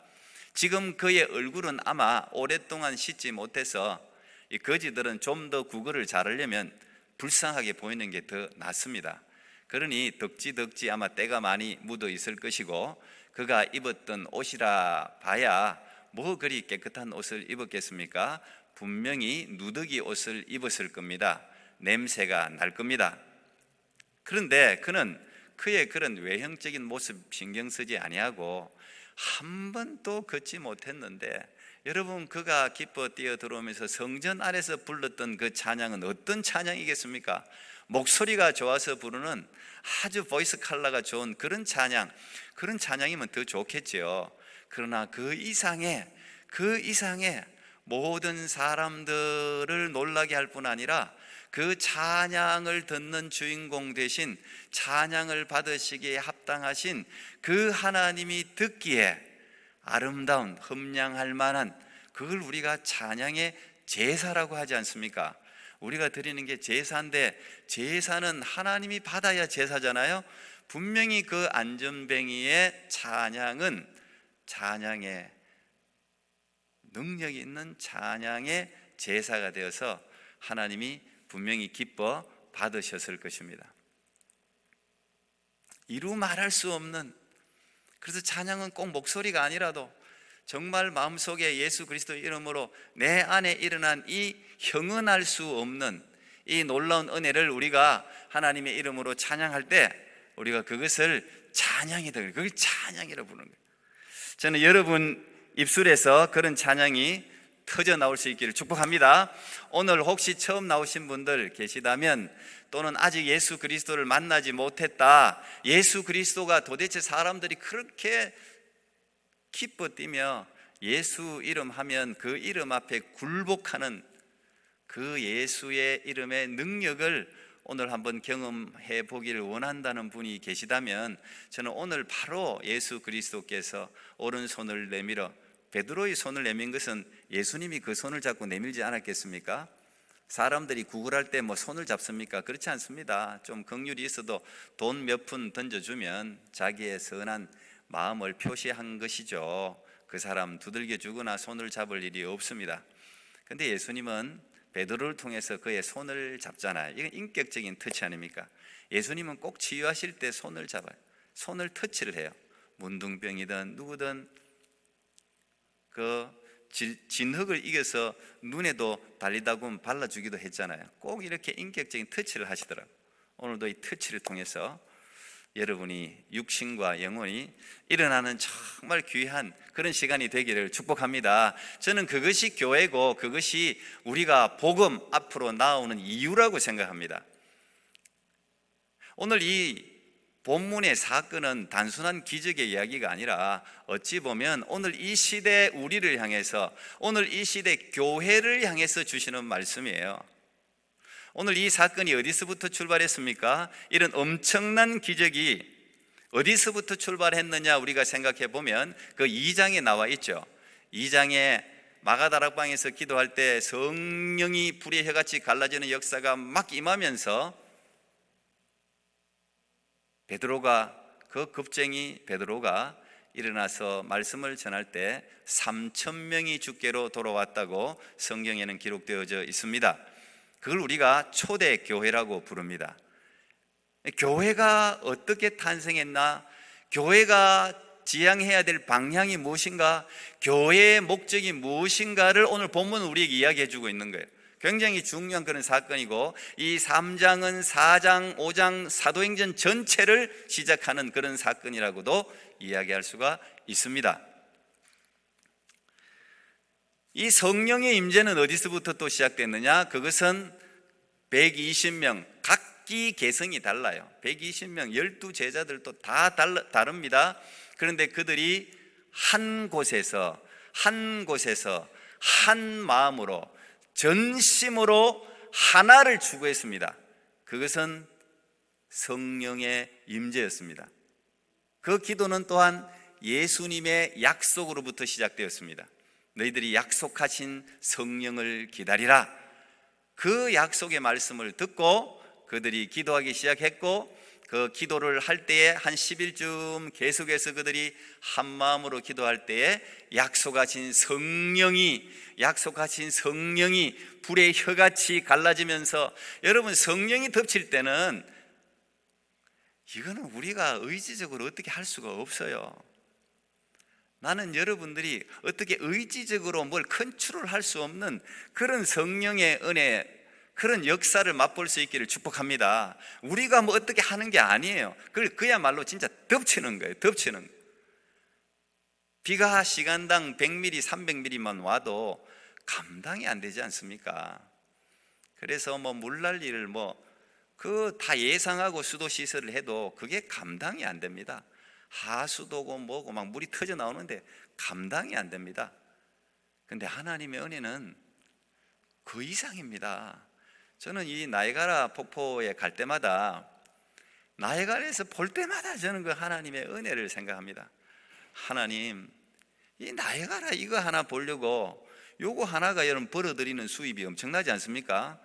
Speaker 3: 지금 그의 얼굴은 아마 오랫동안 씻지 못해서 이 거지들은 좀 더 구걸을 잘하려면 불쌍하게 보이는 게 더 낫습니다. 그러니 덕지덕지 아마 때가 많이 묻어 있을 것이고, 그가 입었던 옷이라 봐야 뭐 그리 깨끗한 옷을 입었겠습니까? 분명히 누더기 옷을 입었을 겁니다. 냄새가 날 겁니다. 그런데 그는 그의 그런 외형적인 모습 신경 쓰지 아니하고 한 번도 걷지 못했는데, 여러분, 그가 기뻐 뛰어 들어오면서 성전 안에서 불렀던 그 찬양은 어떤 찬양이겠습니까? 목소리가 좋아서 부르는 아주 보이스 컬러가 좋은 그런 찬양이면 더 좋겠지요. 그러나 그 이상의 모든 사람들을 놀라게 할 뿐 아니라 그 찬양을 듣는 주인공 대신 찬양을 받으시기에 합당하신 그 하나님이 듣기에 아름다운, 흠량할 만한, 그걸 우리가 찬양의 제사라고 하지 않습니까? 우리가 드리는 게 제사인데, 제사는 하나님이 받아야 제사잖아요. 분명히 그 안전뱅이의 찬양은 찬양의 능력이 있는 찬양의 제사가 되어서 하나님이 분명히 기뻐 받으셨을 것입니다. 이루 말할 수 없는, 그래서 찬양은 꼭 목소리가 아니라도 정말 마음속에 예수 그리스도의 이름으로 내 안에 일어난 이 형언할 수 없는 이 놀라운 은혜를 우리가 하나님의 이름으로 찬양할 때 우리가 그것을 찬양이다, 그걸 찬양이라고 부르는 거예요. 저는 여러분 입술에서 그런 찬양이 터져 나올 수 있기를 축복합니다. 오늘 혹시 처음 나오신 분들 계시다면, 또는 아직 예수 그리스도를 만나지 못했다, 예수 그리스도가 도대체 사람들이 그렇게 기뻐 뛰며 예수 이름 하면 그 이름 앞에 굴복하는 그 예수의 이름의 능력을 오늘 한번 경험해 보기를 원한다는 분이 계시다면, 저는 오늘 바로 예수 그리스도께서 오른손을 내밀어, 베드로의 손을 내민 것은 예수님이 그 손을 잡고 내밀지 않았겠습니까? 사람들이 구걸할 때 뭐 손을 잡습니까? 그렇지 않습니다. 좀 긍휼이 있어도 돈 몇 푼 던져주면 자기의 선한 마음을 표시한 것이죠. 그 사람 두들겨 주거나 손을 잡을 일이 없습니다. 그런데 예수님은 베드로를 통해서 그의 손을 잡잖아요. 이건 인격적인 터치 아닙니까? 예수님은 꼭 치유하실 때 손을 잡아요. 손을 터치를 해요. 문둥병이든 누구든 그 진흙을 이겨서 눈에도 달리다군 발라주기도 했잖아요. 꼭 이렇게 인격적인 터치를 하시더라고요. 오늘도 이 터치를 통해서 여러분이 육신과 영혼이 일어나는 정말 귀한 그런 시간이 되기를 축복합니다. 저는 그것이 교회고 그것이 우리가 복음 앞으로 나오는 이유라고 생각합니다. 오늘 이 본문의 사건은 단순한 기적의 이야기가 아니라 어찌 보면 오늘 이 시대 우리를 향해서, 오늘 이 시대 교회를 향해서 주시는 말씀이에요. 오늘 이 사건이 어디서부터 출발했습니까? 이런 엄청난 기적이 어디서부터 출발했느냐 우리가 생각해 보면 그 2장에 나와 있죠. 2장에 마가다락방에서 기도할 때 성령이 불의 혀같이 갈라지는 역사가 막 임하면서 그 겁쟁이 베드로가 일어나서 말씀을 전할 때 3,000명이 주께로 돌아왔다고 성경에는 기록되어져 있습니다. 그걸 우리가 초대교회라고 부릅니다. 교회가 어떻게 탄생했나, 교회가 지향해야 될 방향이 무엇인가, 교회의 목적이 무엇인가를 오늘 본문은 우리에게 이야기해 주고 있는 거예요. 굉장히 중요한 그런 사건이고, 이 3장은 4장, 5장 사도행전 전체를 시작하는 그런 사건이라고도 이야기할 수가 있습니다. 이 성령의 임재는 어디서부터 또 시작됐느냐? 그것은 120명, 각기 개성이 달라요. 120명, 12제자들도 다 다릅니다. 그런데 그들이 한 곳에서 한 마음으로 전심으로 하나를 추구했습니다. 그것은 성령의 임재였습니다. 그 기도는 또한 예수님의 약속으로부터 시작되었습니다. 너희들이 약속하신 성령을 기다리라. 그 약속의 말씀을 듣고 그들이 기도하기 시작했고, 그 기도를 할 때에 한 10일쯤 계속해서 그들이 한 마음으로 기도할 때에 약속하신 성령이 불의 혀같이 갈라지면서, 여러분, 성령이 덮칠 때는 이거는 우리가 의지적으로 어떻게 할 수가 없어요. 나는 여러분들이 어떻게 의지적으로 뭘 컨트롤할 수 없는 그런 성령의 은혜, 그런 역사를 맛볼 수 있기를 축복합니다. 우리가 뭐 어떻게 하는 게 아니에요. 그야말로 진짜 덮치는 거예요. 덮치는 거예요. 비가 시간당 100mm, 300mm만 와도 감당이 안 되지 않습니까? 그래서 뭐 물난리를 그 다 예상하고 수도 시설을 해도 그게 감당이 안 됩니다. 하수도고 뭐고 막 물이 터져 나오는데 감당이 안 됩니다. 근데 하나님의 은혜는 그 이상입니다. 저는 이 나이아가라 폭포에 갈 때마다, 나이아가라에서 볼 때마다 저는 그 하나님의 은혜를 생각합니다. 하나님, 이 나이아가라 이거 하나 보려고 요거 하나가 여러분 벌어들이는 수입이 엄청나지 않습니까?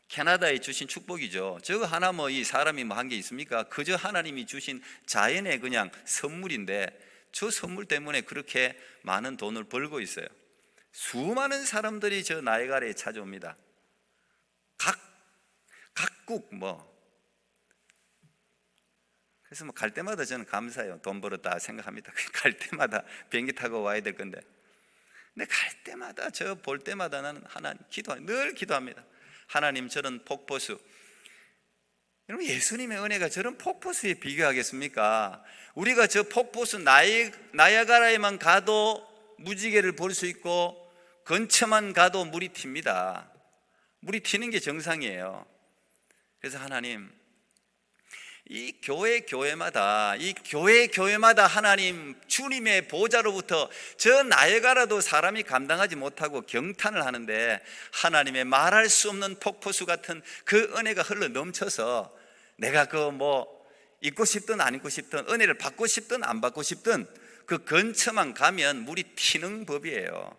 Speaker 3: 캐나다에 주신 축복이죠. 저거 하나 이 사람이 한 게 있습니까? 그저 하나님이 주신 자연의 그냥 선물인데, 저 선물 때문에 그렇게 많은 돈을 벌고 있어요. 수많은 사람들이 저 나이아가라에 찾아옵니다. 각국 그래서 갈 때마다 저는 감사해요. 돈 벌었다 생각합니다. 갈 때마다 비행기 타고 와야 될 건데, 근데 갈 때마다 저 볼 때마다 나는 하나님 늘 기도합니다. 하나님, 저런 폭포수, 여러분 예수님의 은혜가 저런 폭포수에 비교하겠습니까? 우리가 저 폭포수 나이아가라에만 가도 무지개를 볼 수 있고 근처만 가도 물이 튑니다. 물이 튀는 게 정상이에요. 그래서 하나님, 이 교회마다 하나님 주님의 보좌로부터 저 나이아가라도 사람이 감당하지 못하고 경탄을 하는데, 하나님의 말할 수 없는 폭포수 같은 그 은혜가 흘러 넘쳐서 내가 잊고 싶든 안 잊고 싶든, 은혜를 받고 싶든 안 받고 싶든 그 근처만 가면 물이 튀는 법이에요.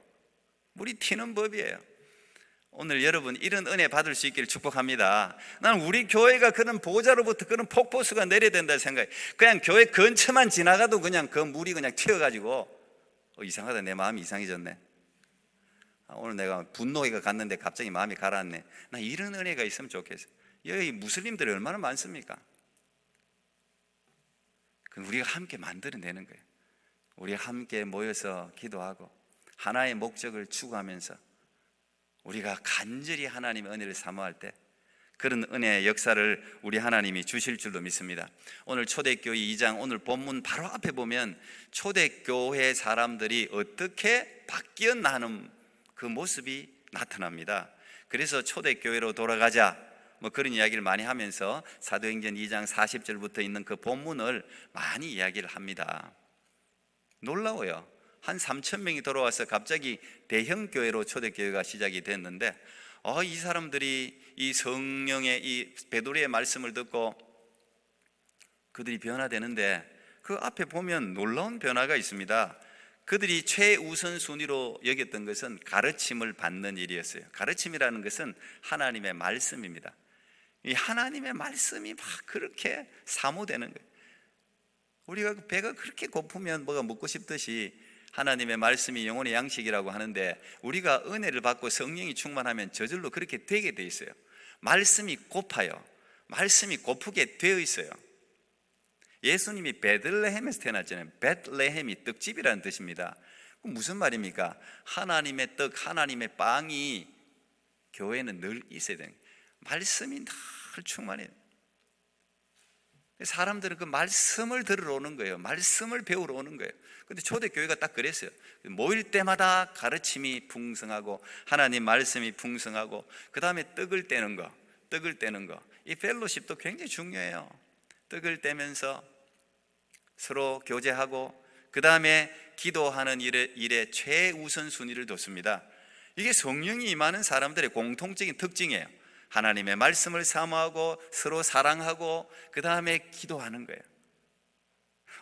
Speaker 3: 물이 튀는 법이에요. 오늘 여러분 이런 은혜 받을 수 있기를 축복합니다. 나는 우리 교회가 그런 보좌로부터 그런 폭포수가 내려야 된다 생각해. 그냥 교회 근처만 지나가도 그냥 그 물이 그냥 튀어가지고, 이상하다, 내 마음이 이상해졌네. 오늘 내가 분노가 갔는데 갑자기 마음이 가라앉네. 나 이런 은혜가 있으면 좋겠어. 여기 무슬림들이 얼마나 많습니까? 우리가 함께 만들어내는 거예요. 우리가 함께 모여서 기도하고 하나의 목적을 추구하면서 우리가 간절히 하나님의 은혜를 사모할 때 그런 은혜의 역사를 우리 하나님이 주실 줄로 믿습니다. 오늘 초대교회 2장 오늘 본문 바로 앞에 보면 초대교회 사람들이 어떻게 바뀌어나는 그 모습이 나타납니다. 그래서 초대교회로 돌아가자 그런 이야기를 많이 하면서 사도행전 2장 40절부터 있는 그 본문을 많이 이야기를 합니다. 놀라워요. 한 3,000명이 돌아와서 갑자기 대형교회로 초대교회가 시작이 됐는데, 이 사람들이 이 성령의 이 베드로의 말씀을 듣고 그들이 변화되는데, 그 앞에 보면 놀라운 변화가 있습니다. 그들이 최우선 순위로 여겼던 것은 가르침을 받는 일이었어요. 가르침이라는 것은 하나님의 말씀입니다. 이 하나님의 말씀이 막 그렇게 사모되는 거예요. 우리가 배가 그렇게 고프면 뭐가 먹고 싶듯이 하나님의 말씀이 영혼의 양식이라고 하는데, 우리가 은혜를 받고 성령이 충만하면 저절로 그렇게 되게 돼 있어요. 말씀이 고파요. 말씀이 고프게 되어 있어요. 예수님이 베들레헴에서 태어났잖아요. 베들레헴이 떡집이라는 뜻입니다. 그럼 무슨 말입니까? 하나님의 떡, 하나님의 빵이 교회는 늘 있어야 되는 거예요. 말씀이 늘 충만해요. 사람들은 그 말씀을 들으러 오는 거예요. 말씀을 배우러 오는 거예요. 근데 초대교회가 딱 그랬어요. 모일 때마다 가르침이 풍성하고 하나님 말씀이 풍성하고, 그 다음에 떡을 떼는 거. 이 펠로십도 굉장히 중요해요. 떡을 떼면서 서로 교제하고, 그 다음에 기도하는 일에 최우선 순위를 뒀습니다. 이게 성령이 임하는 사람들의 공통적인 특징이에요. 하나님의 말씀을 사모하고 서로 사랑하고 그 다음에 기도하는 거예요.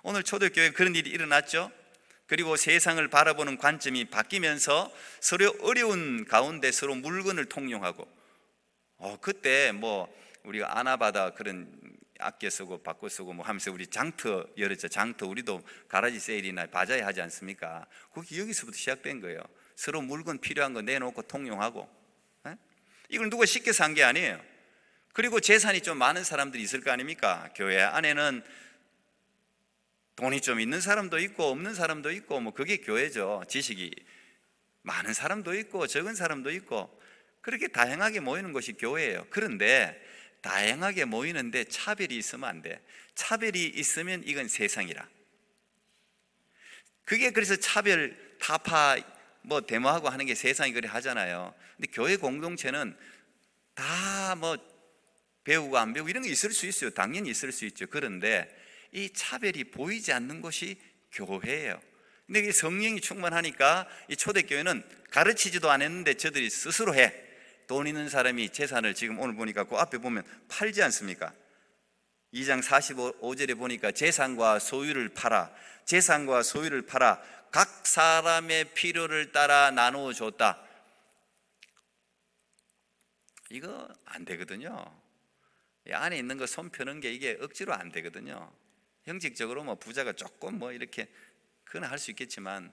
Speaker 3: 오늘 초대교회에 그런 일이 일어났죠. 그리고 세상을 바라보는 관점이 바뀌면서 서로 어려운 가운데 서로 물건을 통용하고, 그때 우리가 아나바다 그런 아껴 쓰고 바꿔 쓰고 하면서 우리 장터 열었죠. 장터 우리도 가라지 세일이나 바자회 하지 않습니까? 그게 여기서부터 시작된 거예요. 서로 물건 필요한 거 내놓고 통용하고. 이걸 누가 시켜서 한 게 아니에요. 그리고 재산이 좀 많은 사람들이 있을 거 아닙니까? 교회 안에는 돈이 좀 있는 사람도 있고 없는 사람도 있고 그게 교회죠. 지식이 많은 사람도 있고 적은 사람도 있고. 그렇게 다양하게 모이는 곳이 교회예요. 그런데 다양하게 모이는데 차별이 있으면 안 돼. 차별이 있으면 이건 세상이라. 그게 그래서 차별, 타파, 뭐 데모하고 하는 게 세상이 그래 하잖아요. 근데 교회 공동체는 다 뭐 배우고 안 배우고 이런 게 있을 수 있어요. 당연히 있을 수 있죠. 그런데 이 차별이 보이지 않는 곳이 교회예요. 근데 이게 성령이 충만하니까 이 초대교회는 가르치지도 않았는데 저들이 스스로 해. 돈 있는 사람이 재산을 지금 오늘 보니까 그 앞에 보면 팔지 않습니까? 2장 45절에 보니까 재산과 소유를 팔아, 재산과 소유를 팔아 각 사람의 필요를 따라 나누어 줬다. 이거 안 되거든요. 이 안에 있는 거 손 펴는 게 이게 억지로 안 되거든요. 형식적으로 뭐 부자가 조금 뭐 이렇게 그건 할 수 있겠지만,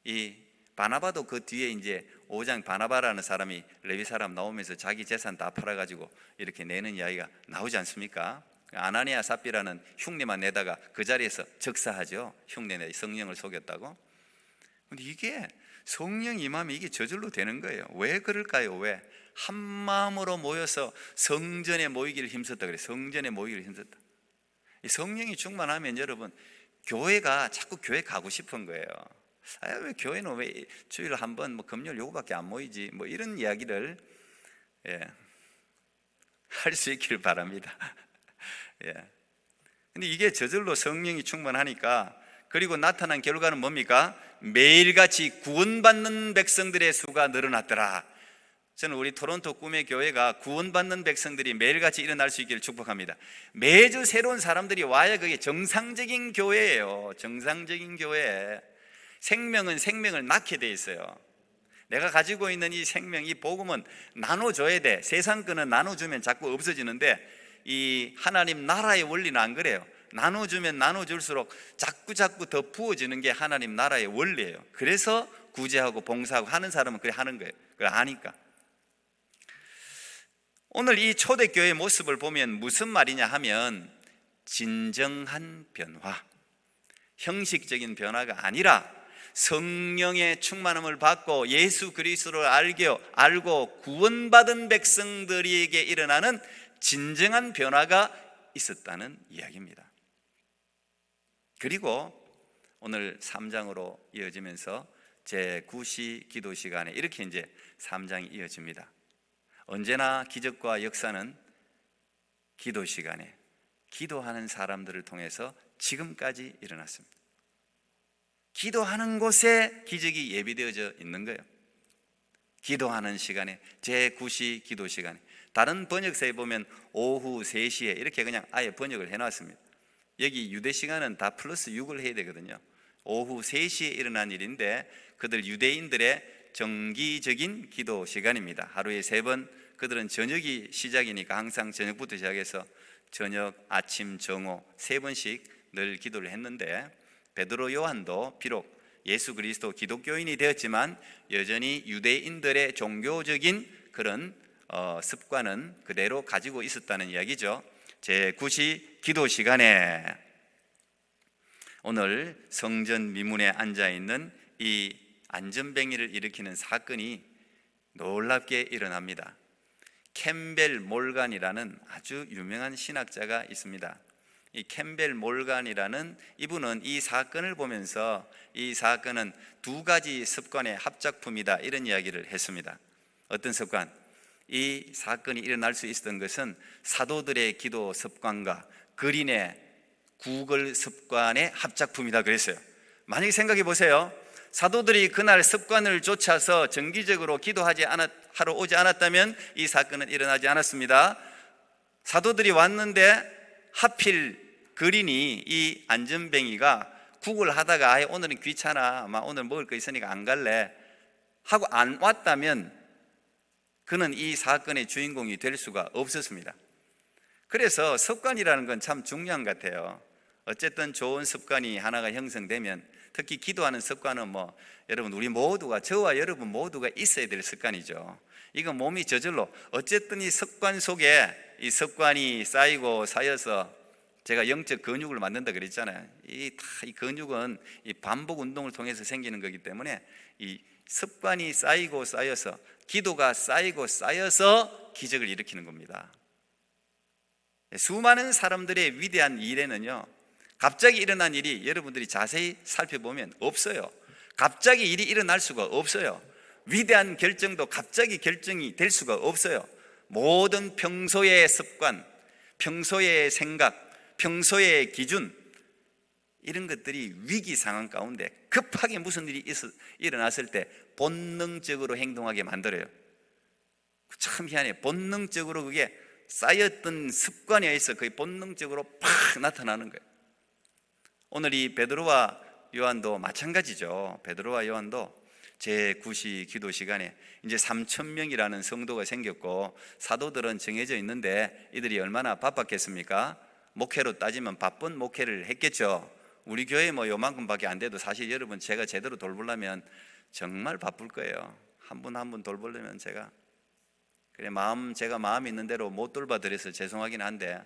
Speaker 3: 이 바나바도 그 뒤에 이제 5장 바나바라는 사람이 레위 사람 나오면서 자기 재산 다 팔아가지고 이렇게 내는 이야기가 나오지 않습니까? 아나니아 삽비라는 흉내만 내다가 그 자리에서 즉사하죠. 흉내내 성령을 속였다고. 근데 이게 성령 임하면 이게 저절로 되는 거예요. 왜 그럴까요? 왜? 한 마음으로 모여서 성전에 모이기를 힘썼다 그래요. 성전에 모이기를 힘썼다. 이 성령이 충만하면 여러분 교회가 자꾸 교회 가고 싶은 거예요. 왜 교회는 왜 주일에 한 번 뭐 금요일 요거밖에 안 모이지? 뭐 이런 이야기를 할 수 있기를 바랍니다. 근데 이게 저절로 성령이 충만하니까, 그리고 나타난 결과는 뭡니까? 매일같이 구원받는 백성들의 수가 늘어났더라. 저는 우리 토론토 꿈의 교회가 구원받는 백성들이 매일같이 일어날 수 있기를 축복합니다. 매주 새로운 사람들이 와야 그게 정상적인 교회예요. 정상적인 교회. 생명은 생명을 낳게 돼 있어요. 내가 가지고 있는 이 생명, 이 복음은 나눠줘야 돼. 세상 거는 나눠주면 자꾸 없어지는데 이 하나님 나라의 원리는 안 그래요. 나눠주면 나눠줄수록 자꾸 더 부어지는 게 하나님 나라의 원리예요. 그래서 구제하고 봉사하고 하는 사람은 그래 하는 거예요. 그래 아니까. 오늘 이 초대교회의 모습을 보면 무슨 말이냐 하면 진정한 변화, 형식적인 변화가 아니라 성령의 충만함을 받고 예수 그리스도를 알고 구원받은 백성들에게 일어나는 진정한 변화가 있었다는 이야기입니다. 그리고 오늘 3장으로 이어지면서 제9시 기도 시간에 이렇게 이제 3장이 이어집니다. 언제나 기적과 역사는 기도 시간에 기도하는 사람들을 통해서 지금까지 일어났습니다. 기도하는 곳에 기적이 예비되어져 있는 거예요. 기도하는 시간에, 제9시 기도 시간에. 다른 번역서에 보면 오후 3시에 이렇게 그냥 아예 번역을 해놨습니다. 여기 유대 시간은 다 플러스 6을 해야 되거든요. 오후 3시에 일어난 일인데 그들 유대인들의 정기적인 기도 시간입니다. 하루에 3번, 그들은 저녁이 시작이니까 항상 저녁부터 시작해서 저녁, 아침, 정오 3번씩 늘 기도를 했는데, 베드로 요한도 비록 예수 그리스도 기독교인이 되었지만 여전히 유대인들의 종교적인 그런 습관은 그대로 가지고 있었다는 이야기죠. 제9시 기도 시간에 오늘 성전 미문에 앉아있는 이 안전뱅이를 일으키는 사건이 놀랍게 일어납니다. 캠벨 몰간이라는 아주 유명한 신학자가 있습니다. 이 캠벨 몰간이라는 이분은 이 사건을 보면서 이 사건은 2가지 습관의 합작품이다 이런 이야기를 했습니다. 어떤 습관? 이 사건이 일어날 수 있었던 것은 사도들의 기도 습관과 그린의 구글 습관의 합작품이다 그랬어요. 만약에 생각해 보세요. 사도들이 그날 습관을 쫓아서 정기적으로 하러 오지 않았다면 이 사건은 일어나지 않았습니다. 사도들이 왔는데 하필 그린이, 이 안전뱅이가 국을 하다가 아예 오늘은 귀찮아, 오늘 먹을 거 있으니까 안 갈래 하고 안 왔다면 그는 이 사건의 주인공이 될 수가 없었습니다. 그래서 습관이라는 건 참 중요한 것 같아요. 어쨌든 좋은 습관이 하나가 형성되면, 특히 기도하는 습관은 여러분 우리 모두가, 저와 여러분 모두가 있어야 될 습관이죠. 이건 몸이 저절로, 어쨌든 이 습관 속에 이 습관이 쌓여서 제가 영적 근육을 만든다 그랬잖아요. 이 근육은 이 반복 운동을 통해서 생기는 거기 때문에 이 습관이 쌓이고 쌓여서, 기도가 쌓이고 쌓여서 기적을 일으키는 겁니다. 수많은 사람들의 위대한 일에는요, 갑자기 일어난 일이 여러분들이 자세히 살펴보면 없어요. 갑자기 일이 일어날 수가 없어요. 위대한 결정도 갑자기 결정이 될 수가 없어요. 모든 평소의 습관, 평소의 생각, 평소의 기준, 이런 것들이 위기 상황 가운데 급하게 무슨 일이 일어났을 때 본능적으로 행동하게 만들어요. 참 희한해요. 본능적으로 그게 쌓였던 습관에 의해서 거의 본능적으로 팍 나타나는 거예요. 오늘 이 베드로와 요한도 마찬가지죠. 베드로와 요한도 제9시 기도 시간에 이제 3,000명이라는 성도가 생겼고, 사도들은 정해져 있는데 이들이 얼마나 바빴겠습니까? 목회로 따지면 바쁜 목회를 했겠죠. 우리 교회 뭐 요만큼밖에 안 돼도 사실 여러분 제가 제대로 돌보려면 정말 바쁠 거예요. 한 분 한 분 돌보려면 제가 제가 마음이 있는 대로 못 돌봐드려서 죄송하긴 한데,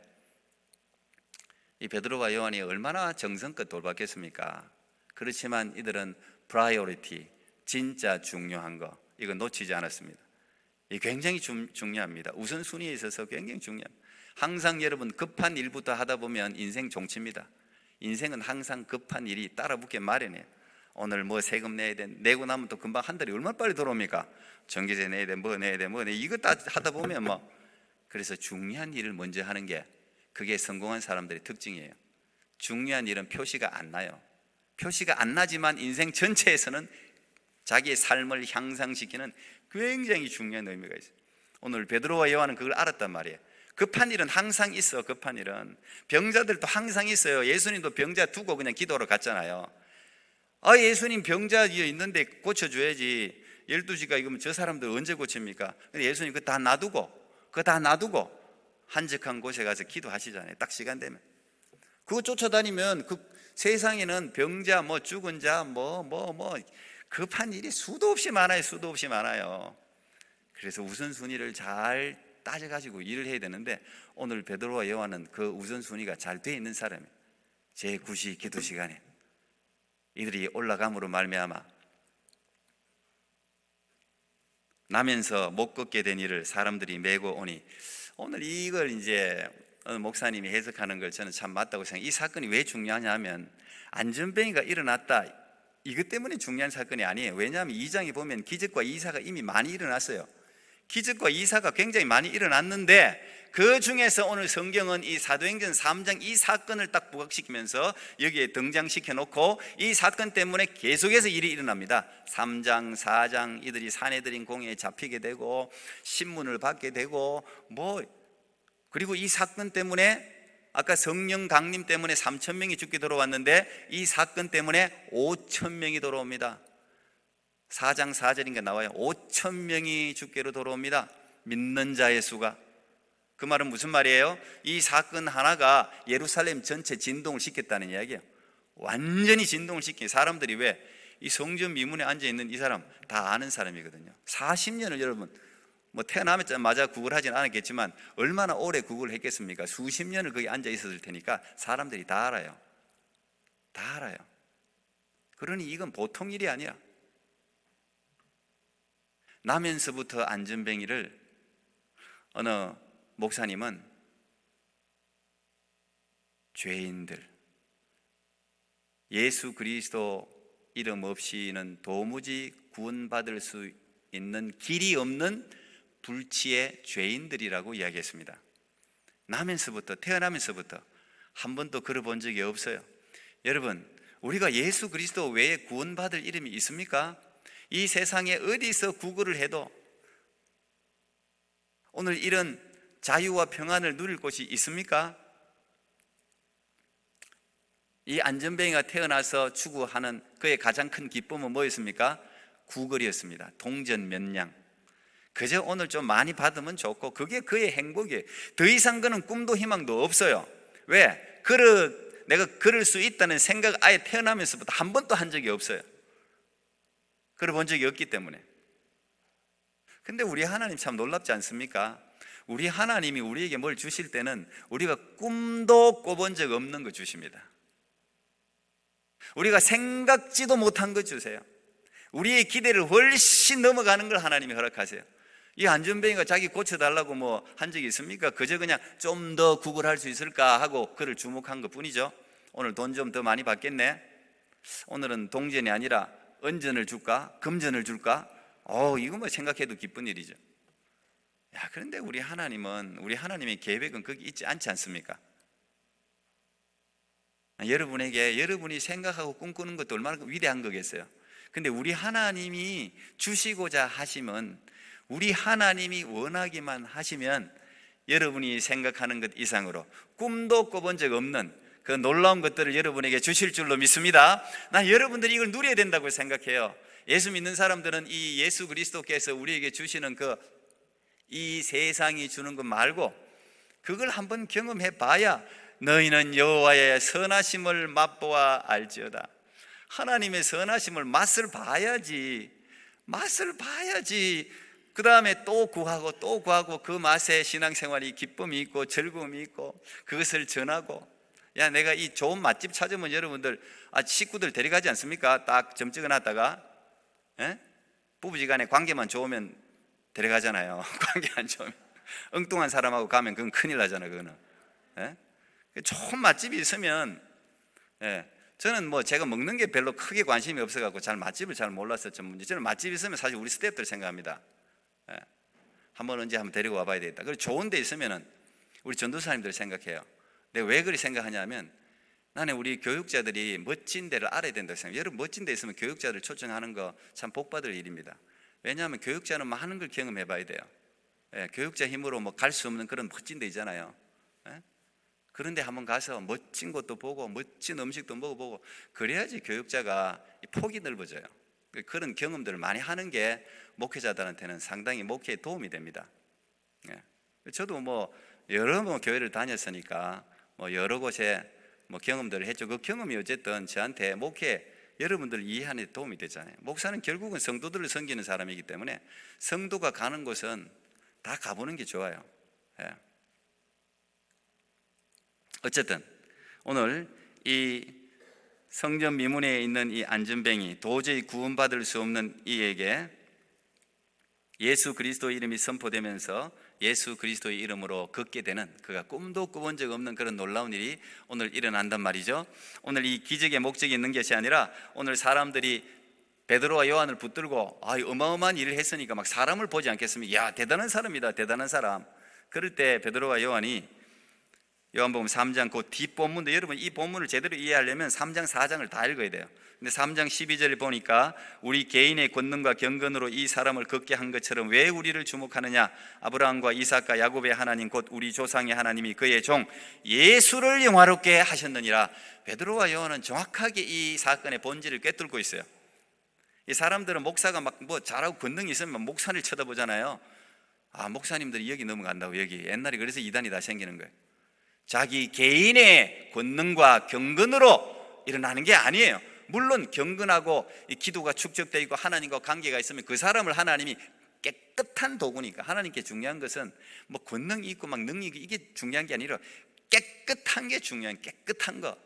Speaker 3: 이 베드로와 요한이 얼마나 정성껏 돌봤겠습니까? 그렇지만 이들은 프라이오리티, 진짜 중요한 거, 이거 놓치지 않았습니다. 이게 굉장히 중요합니다. 우선순위에 있어서 굉장히 중요합니다. 항상 여러분 급한 일부터 하다 보면 인생 종칩니다. 인생은 항상 급한 일이 따라붙게 마련해요. 오늘 뭐 세금 내야 돼, 내고 나면 또 금방 한 달이 얼마나 빨리 들어옵니까? 전기세 내야 돼, 뭐 내야 돼, 뭐 내야 돼, 이거 다 하다 보면 뭐. 그래서 중요한 일을 먼저 하는 게, 그게 성공한 사람들의 특징이에요. 중요한 일은 표시가 안 나요. 표시가 안 나지만 인생 전체에서는 자기의 삶을 향상시키는 굉장히 중요한 의미가 있어요. 오늘 베드로와 요한은 그걸 알았단 말이에요. 급한 일은 항상 있어. 급한 일은 병자들도 항상 있어요. 예수님도 병자 두고 그냥 기도하러 갔잖아요. 예수님 병자 있는데 고쳐줘야지. 12시가 이거면 저 사람들 언제 고칩니까? 근데 예수님 그거 다 놔두고 한적한 곳에 가서 기도하시잖아요. 딱 시간 되면. 그거 쫓아다니면 그 세상에는 병자, 뭐 죽은 자, 급한 일이 수도 없이 많아요. 그래서 우선순위를 잘 따져가지고 일을 해야 되는데, 오늘 베드로와 요한은 그 우선순위가 잘 돼 있는 사람이에요. 제9시 기도 시간에 이들이 올라감으로 말미암아 나면서 못 걷게 된 일을 사람들이 메고 오니, 오늘 이걸 이제 목사님이 해석하는 걸 저는 참 맞다고 생각해요. 이 사건이 왜 중요하냐면, 안전병이가 일어났다, 이것 때문에 중요한 사건이 아니에요. 왜냐하면 2장에 보면 기적과 이사가 이미 많이 일어났어요. 기적과 이사가 굉장히 많이 일어났는데, 그 중에서 오늘 성경은 이 사도행전 3장 이 사건을 딱 부각시키면서 여기에 등장시켜 놓고, 이 사건 때문에 계속해서 일이 일어납니다. 3장, 4장 이들이 사내들인 공회에 잡히게 되고 신문을 받게 되고, 그리고 이 사건 때문에 아까 성령 강림 때문에 3,000명이 죽게 들어왔는데, 이 사건 때문에 5,000명이 돌아옵니다. 4장 4절인가 나와요. 5,000명이 죽게로 돌아옵니다. 믿는 자의 수가. 그 말은 무슨 말이에요? 이 사건 하나가 예루살렘 전체 진동을 시켰다는 이야기예요. 완전히 진동을 시킨 사람들이, 왜? 이 성전 미문에 앉아있는 이 사람 다 아는 사람이거든요. 40년을 여러분 태어나자마자 구걸하지는 않았겠지만 얼마나 오래 구걸을 했겠습니까? 수십 년을 거기 앉아 있었을 테니까 사람들이 다 알아요. 다 알아요. 그러니 이건 보통 일이 아니야. 나면서부터 안전뱅이를 어느 목사님은 죄인들, 예수 그리스도 이름 없이는 도무지 구원받을 수 있는 길이 없는 불치의 죄인들이라고 이야기했습니다. 태어나면서부터 한 번도 걸어본 적이 없어요. 여러분, 우리가 예수 그리스도 외에 구원받을 이름이 있습니까? 이 세상에 어디서 구걸을 해도 오늘 이런 자유와 평안을 누릴 곳이 있습니까? 이 안전뱅이가 태어나서 추구하는 그의 가장 큰 기쁨은 뭐였습니까? 구걸이었습니다. 동전면량. 그저 오늘 좀 많이 받으면 좋고, 그게 그의 행복이에요. 더 이상 그는 꿈도 희망도 없어요. 왜? 내가 그럴 수 있다는 생각 아예 태어나면서부터 한 번도 한 적이 없어요. 그래본 적이 없기 때문에. 근데 우리 하나님 참 놀랍지 않습니까? 우리 하나님이 우리에게 뭘 주실 때는 우리가 꿈도 꿔본 적 없는 거 주십니다. 우리가 생각지도 못한 거 주세요. 우리의 기대를 훨씬 넘어가는 걸 하나님이 허락하세요. 이 안전뱅이가 자기 고쳐달라고 뭐 한 적이 있습니까? 그저 그냥 좀 더 구걸할 수 있을까 하고 그를 주목한 것 뿐이죠. 오늘 돈 좀 더 많이 받겠네. 오늘은 동전이 아니라 은전을 줄까? 금전을 줄까? 이거 뭐 생각해도 기쁜 일이죠. 야, 그런데 우리 하나님의 계획은 거기 있지 않지 않습니까? 여러분에게 여러분이 생각하고 꿈꾸는 것도 얼마나 위대한 거겠어요. 근데 우리 하나님이 주시고자 하시면, 우리 하나님이 원하기만 하시면 여러분이 생각하는 것 이상으로 꿈도 꿔본 적 없는 그 놀라운 것들을 여러분에게 주실 줄로 믿습니다. 난 여러분들이 이걸 누려야 된다고 생각해요. 예수 믿는 사람들은 이 예수 그리스도께서 우리에게 주시는 이 세상이 주는 것 말고 그걸 한번 경험해 봐야 너희는 여호와의 선하심을 맛보아 알지어다. 하나님의 선하심을 맛을 봐야지. 그 다음에 또 구하고 그 맛에 신앙생활이 기쁨이 있고 즐거움이 있고 그것을 전하고. 야, 내가 이 좋은 맛집 찾으면 여러분들 식구들 데려가지 않습니까? 딱 점 찍어놨다가 부부지간에 관계만 좋으면 데려가잖아요. 관계 안 좋으면 엉뚱한 사람하고 가면 그건 큰일 나잖아. 그거는 좋은 맛집이 있으면 저는 뭐 제가 먹는 게 별로 크게 관심이 없어갖고 맛집을 잘 몰랐었죠. 저는 맛집이 있으면 사실 우리 스태프들 생각합니다. 한번 언제 한번 데리고 와봐야 되겠다. 그리고 좋은 데 있으면은 우리 전도사님들 생각해요. 내가 왜 그리 생각하냐면 나는 우리 교육자들이 멋진 데를 알아야 된다고 생각해요. 여러분, 멋진 데 있으면 교육자들 초청하는 거 참 복받을 일입니다. 왜냐하면 교육자는 많은 걸 경험해 봐야 돼요. 교육자 힘으로 뭐 갈 수 없는 그런 멋진 데 있잖아요. 그런데 한번 가서 멋진 곳도 보고 멋진 음식도 먹어보고 그래야지 교육자가 폭이 넓어져요. 그런 경험들을 많이 하는 게 목회자들한테는 상당히 목회에 도움이 됩니다. 저도 여러 교회를 다녔으니까 여러 곳에 경험들을 했죠. 그 경험이 어쨌든 저한테 목회 여러분들 이해하는 데 도움이 되잖아요. 목사는 결국은 성도들을 섬기는 사람이기 때문에 성도가 가는 곳은 다 가보는 게 좋아요. 어쨌든 오늘 이 성전 미문에 있는 이 안전뱅이, 도저히 구원받을 수 없는 이에게 예수 그리스도의 이름이 선포되면서 예수 그리스도의 이름으로 걷게 되는, 그가 꿈도 꿔본 적 없는 그런 놀라운 일이 오늘 일어난단 말이죠. 오늘 이 기적의 목적이 있는 것이 아니라 오늘 사람들이 베드로와 요한을 붙들고 어마어마한 일을 했으니까 막 사람을 보지 않겠습니까? 야, 대단한 사람이다, 대단한 사람. 그럴 때 베드로와 요한이 요한복음 3장 그 뒷본문도, 여러분 이 본문을 제대로 이해하려면 3장 4장을 다 읽어야 돼요. 근데 3장 12절을 보니까 우리 개인의 권능과 경건으로 이 사람을 걷게 한 것처럼 왜 우리를 주목하느냐? 아브라함과 이삭과 야곱의 하나님 곧 우리 조상의 하나님이 그의 종 예수를 영화롭게 하셨느니라. 베드로와 요한은 정확하게 이 사건의 본질을 꿰뚫고 있어요. 이 사람들은 목사가 막 잘하고 권능이 있으면 목사를 쳐다보잖아요. 목사님들이 여기 넘어간다고, 여기 옛날에 그래서 이단이 다 생기는 거예요. 자기 개인의 권능과 경건으로 일어나는 게 아니에요. 물론 경건하고 기도가 축적되어 있고 하나님과 관계가 있으면 그 사람을 하나님이 깨끗한 도구니까, 하나님께 중요한 것은 권능이 있고 막 능력이 이게 중요한 게 아니라 깨끗한 게 중요한, 깨끗한 거.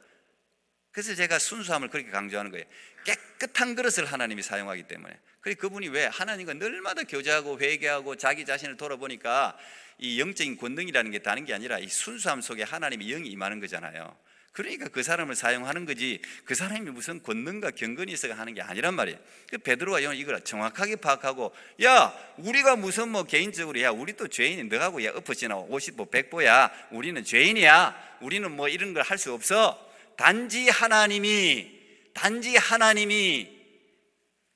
Speaker 3: 그래서 제가 순수함을 그렇게 강조하는 거예요. 깨끗한 그릇을 하나님이 사용하기 때문에. 그래서 그분이 왜 하나님과 늘마다 교제하고 회개하고 자기 자신을 돌아보니까 이 영적인 권능이라는 게 다른 게 아니라 이 순수함 속에 하나님의 영이 임하는 거잖아요. 그러니까 그 사람을 사용하는 거지, 그 사람이 무슨 권능과 경건이 있어야 하는 게 아니란 말이에요. 그 베드로와 요한 이걸 정확하게 파악하고, 야, 우리가 무슨 개인적으로, 야, 우리 또 죄인이 너하고 야 엎어지나 50 100보야, 우리는 죄인이야, 우리는 이런 걸 할 수 없어. 단지 하나님이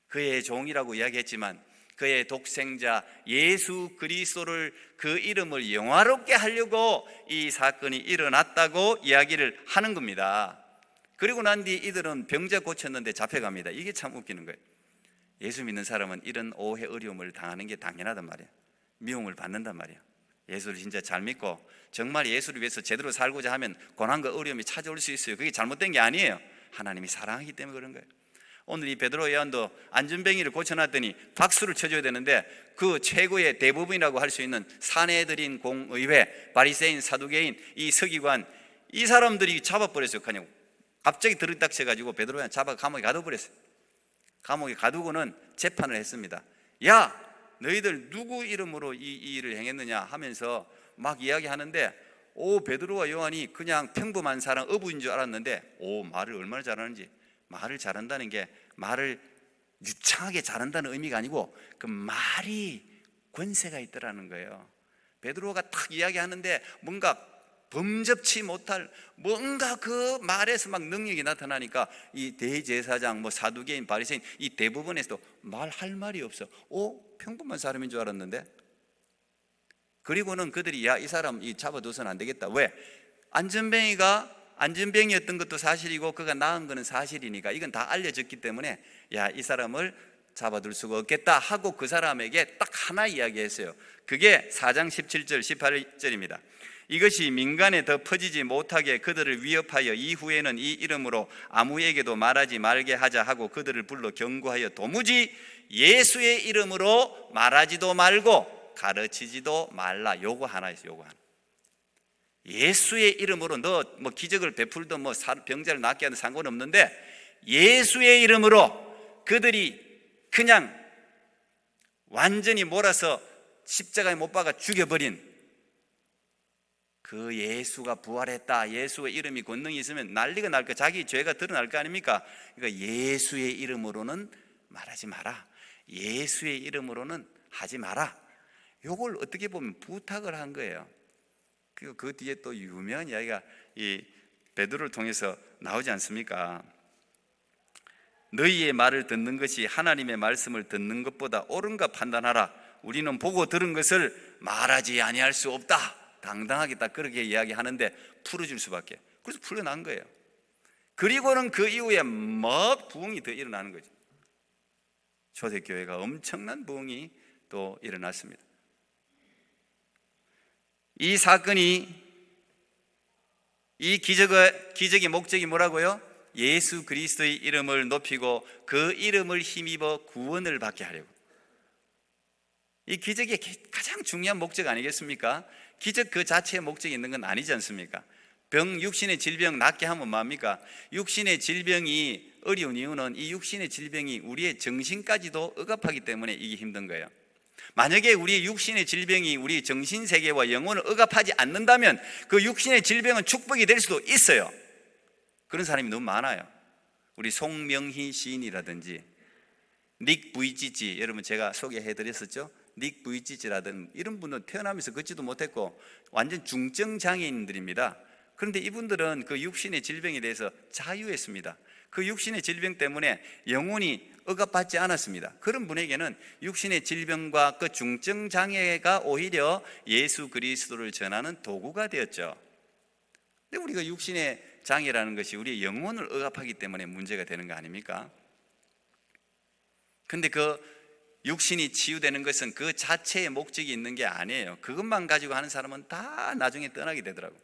Speaker 3: 그의 종이라고 이야기했지만 그의 독생자 예수 그리스도를, 그 이름을 영화롭게 하려고 이 사건이 일어났다고 이야기를 하는 겁니다. 그리고 난 뒤 이들은 병자 고쳤는데 잡혀갑니다. 이게 참 웃기는 거예요. 예수 믿는 사람은 이런 오해 어려움을 당하는 게 당연하단 말이에요. 미움을 받는단 말이에요. 예수를 진짜 잘 믿고 정말 예수를 위해서 제대로 살고자 하면 고난과 어려움이 찾아올 수 있어요. 그게 잘못된 게 아니에요. 하나님이 사랑하기 때문에 그런 거예요. 오늘 이 베드로 요한도 안전뱅이를 고쳐놨더니 박수를 쳐줘야 되는데 그 최고의 대부분이라고 할 수 있는 사내들인 공의회, 바리새인, 사두개인, 이 서기관, 이 사람들이 잡아버렸어요. 그냥 갑자기 들이닥쳐가지고 베드로 요한 잡아 감옥에 가둬버렸어요. 감옥에 가두고는 재판을 했습니다. 야, 너희들 누구 이름으로 이 일을 행했느냐 하면서 막 이야기하는데, 베드로와 요한이 그냥 평범한 사람, 어부인 줄 알았는데 말을 얼마나 잘하는지. 말을 잘한다는 게 말을 유창하게 잘한다는 의미가 아니고 그 말이 권세가 있더라는 거예요. 베드로가 딱 이야기하는데 뭔가 범접치 못할 뭔가 그 말에서 막 능력이 나타나니까 이 대제사장, 사두개인, 바리새인 이 대부분에서도 말할 말이 없어. 평범한 사람인 줄 알았는데. 그리고는 그들이 야, 이 사람 잡아둬서는 안 되겠다. 왜? 안전뱅이였던 것도 사실이고 그가 낳은 거는 사실이니까 이건 다 알려졌기 때문에 야, 이 사람을 잡아둘 수가 없겠다 하고 그 사람에게 딱 하나 이야기했어요. 그게 4장 17절 18절입니다. 이것이 민간에 더 퍼지지 못하게 그들을 위협하여 이후에는 이 이름으로 아무에게도 말하지 말게 하자 하고 그들을 불러 경고하여 도무지 예수의 이름으로 말하지도 말고 가르치지도 말라. 요거 하나 있어요. 요거 하나. 예수의 이름으로 너 기적을 베풀든 병자를 낫게 하든 상관없는데 예수의 이름으로 그들이 그냥 완전히 몰아서 십자가에 못 박아 죽여버린 그 예수가 부활했다, 예수의 이름이 권능이 있으면 난리가 날 거, 자기 죄가 드러날 거 아닙니까? 그러니까 예수의 이름으로는 말하지 마라, 예수의 이름으로는 하지 마라. 요걸 어떻게 보면 부탁을 한 거예요. 그 뒤에 또 유명한 이야기가 이 베드로를 통해서 나오지 않습니까? 너희의 말을 듣는 것이 하나님의 말씀을 듣는 것보다 옳은가 판단하라. 우리는 보고 들은 것을 말하지 아니할 수 없다. 당당하게 딱 그렇게 이야기하는데 풀어줄 수밖에. 그래서 풀려난 거예요. 그리고는 그 이후에 막 부흥이 더 일어나는 거죠. 초대교회가 엄청난 부흥이 또 일어났습니다. 이 사건이, 이 기적의 목적이 뭐라고요? 예수 그리스도의 이름을 높이고 그 이름을 힘입어 구원을 받게 하려고. 이 기적의 가장 중요한 목적 아니겠습니까? 기적 그 자체의 목적이 있는 건 아니지 않습니까? 육신의 질병 낫게 하면 뭐합니까? 육신의 질병이 어려운 이유는 이 육신의 질병이 우리의 정신까지도 억압하기 때문에 이게 힘든 거예요. 만약에 우리의 육신의 질병이 우리 정신세계와 영혼을 억압하지 않는다면 그 육신의 질병은 축복이 될 수도 있어요. 그런 사람이 너무 많아요. 우리 송명희 시인이라든지 닉 부이찌찌, 여러분 제가 소개해드렸었죠? 닉 부이찌찌라든지 이런 분은 태어나면서 걷지도 못했고 완전 중증장애인들입니다. 그런데 이분들은 그 육신의 질병에 대해서 자유했습니다. 그 육신의 질병 때문에 영혼이 억압받지 않았습니다. 그런 분에게는 육신의 질병과 그 중증장애가 오히려 예수 그리스도를 전하는 도구가 되었죠. 근데 우리가 육신의 장애라는 것이 우리의 영혼을 억압하기 때문에 문제가 되는 거 아닙니까? 근데 그 육신이 치유되는 것은 그 자체의 목적이 있는 게 아니에요. 그것만 가지고 하는 사람은 다 나중에 떠나게 되더라고요.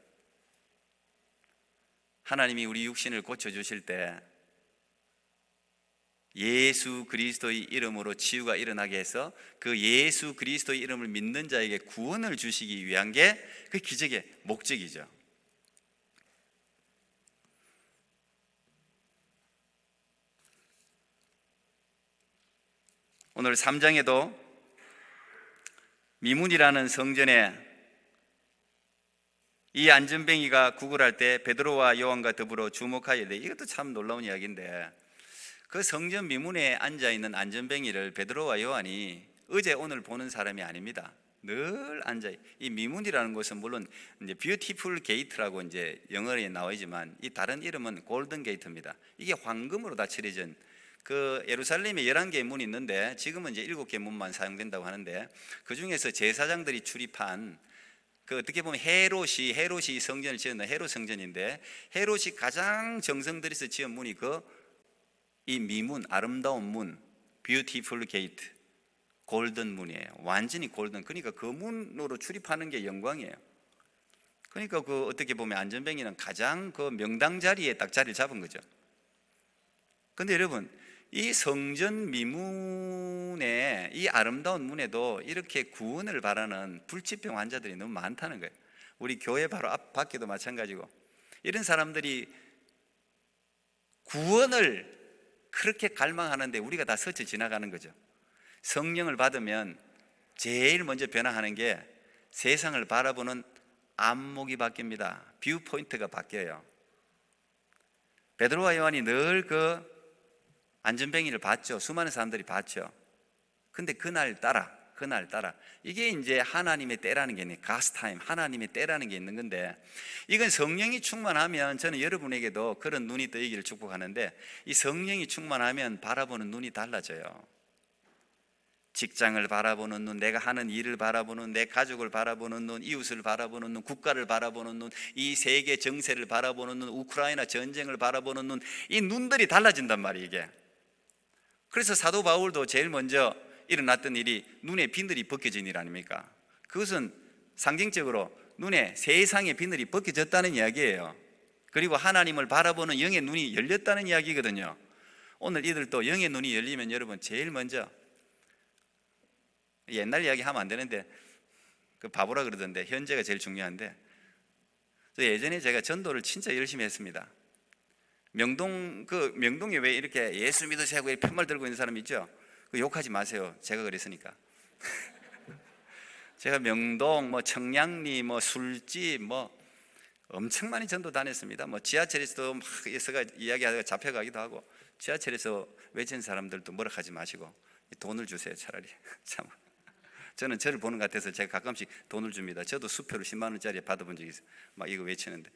Speaker 3: 하나님이 우리 육신을 고쳐주실 때 예수 그리스도의 이름으로 치유가 일어나게 해서 그 예수 그리스도의 이름을 믿는 자에게 구원을 주시기 위한 게 그 기적의 목적이죠. 오늘 3장에도 미문이라는 성전에 이 안전뱅이가 구걸할 때 베드로와 요한과 더불어 주목하여, 이것도 참 놀라운 이야기인데, 그 성전 미문에 앉아있는 안전뱅이를 베드로와 요한이 어제 오늘 보는 사람이 아닙니다. 늘 앉아. 이 미문이라는 곳은 물론 이제 뷰티풀 게이트라고 이제 영어에 나오지만 이 다른 이름은 골든 게이트입니다. 이게 황금으로 다 칠해진, 그 예루살렘에 11개의 문이 있는데 지금은 이제 7개 문만 사용된다고 하는데, 그 중에서 제사장들이 출입한, 그 어떻게 보면 헤롯이 성전을 지었는 헤롯 성전인데, 헤롯이 가장 정성 들여서 지은 문이 이 미문, 아름다운 문, 뷰티풀 게이트, 골든 문이에요. 완전히 골든. 그러니까 그 문으로 출입하는 게 영광이에요. 그러니까 그 어떻게 보면 안전뱅이는 가장 그 명당 자리에 딱 자리를 잡은 거죠. 근데 여러분, 이 성전 미문에, 이 아름다운 문에도 이렇게 구원을 바라는 불치병 환자들이 너무 많다는 거예요. 우리 교회 바로 앞 밖에도 마찬가지고, 이런 사람들이 구원을 그렇게 갈망하는데 우리가 다 스쳐 지나가는 거죠. 성령을 받으면 제일 먼저 변화하는 게 세상을 바라보는 안목이 바뀝니다. 뷰 포인트가 바뀌어요. 베드로와 요한이 늘 그 안전뱅이를 봤죠. 수많은 사람들이 봤죠. 근데 그날따라 이게 이제 하나님의 때라는 게 있네. 가스타임, 하나님의 때라는 게 있는 건데, 이건 성령이 충만하면, 저는 여러분에게도 그런 눈이 뜨이기를 축복하는데, 이 성령이 충만하면 바라보는 눈이 달라져요. 직장을 바라보는 눈, 내가 하는 일을 바라보는, 내 가족을 바라보는 눈, 이웃을 바라보는 눈, 국가를 바라보는 눈, 이 세계 정세를 바라보는 눈, 우크라이나 전쟁을 바라보는 눈, 이 눈들이 달라진단 말이에요, 이게. 그래서 사도 바울도 제일 먼저 일어났던 일이 눈에 비늘이 벗겨진 일 아닙니까? 그것은 상징적으로 눈에 세상의 비늘이 벗겨졌다는 이야기예요. 그리고 하나님을 바라보는 영의 눈이 열렸다는 이야기거든요. 오늘 이들도 영의 눈이 열리면 여러분 제일 먼저, 옛날 이야기 하면 안 되는데 그 바보라 그러던데 현재가 제일 중요한데, 예전에 제가 전도를 진짜 열심히 했습니다. 명동에 왜 이렇게 예수 믿으세요 하고 편말 들고 있는 사람 있죠? 그 욕하지 마세요. 제가 그랬으니까. 제가 명동, 청량리, 술집, 엄청 많이 전도 다녔습니다. 지하철에서도 막 예수가 이야기하다가 잡혀가기도 하고, 지하철에서 외친 사람들도 뭐라 하지 마시고 돈을 주세요, 차라리. 참. 저는 저를 보는 것 같아서 제가 가끔씩 돈을 줍니다. 저도 수표를 10만 원짜리 받아본 적이 있어요. 막 이거 외치는데.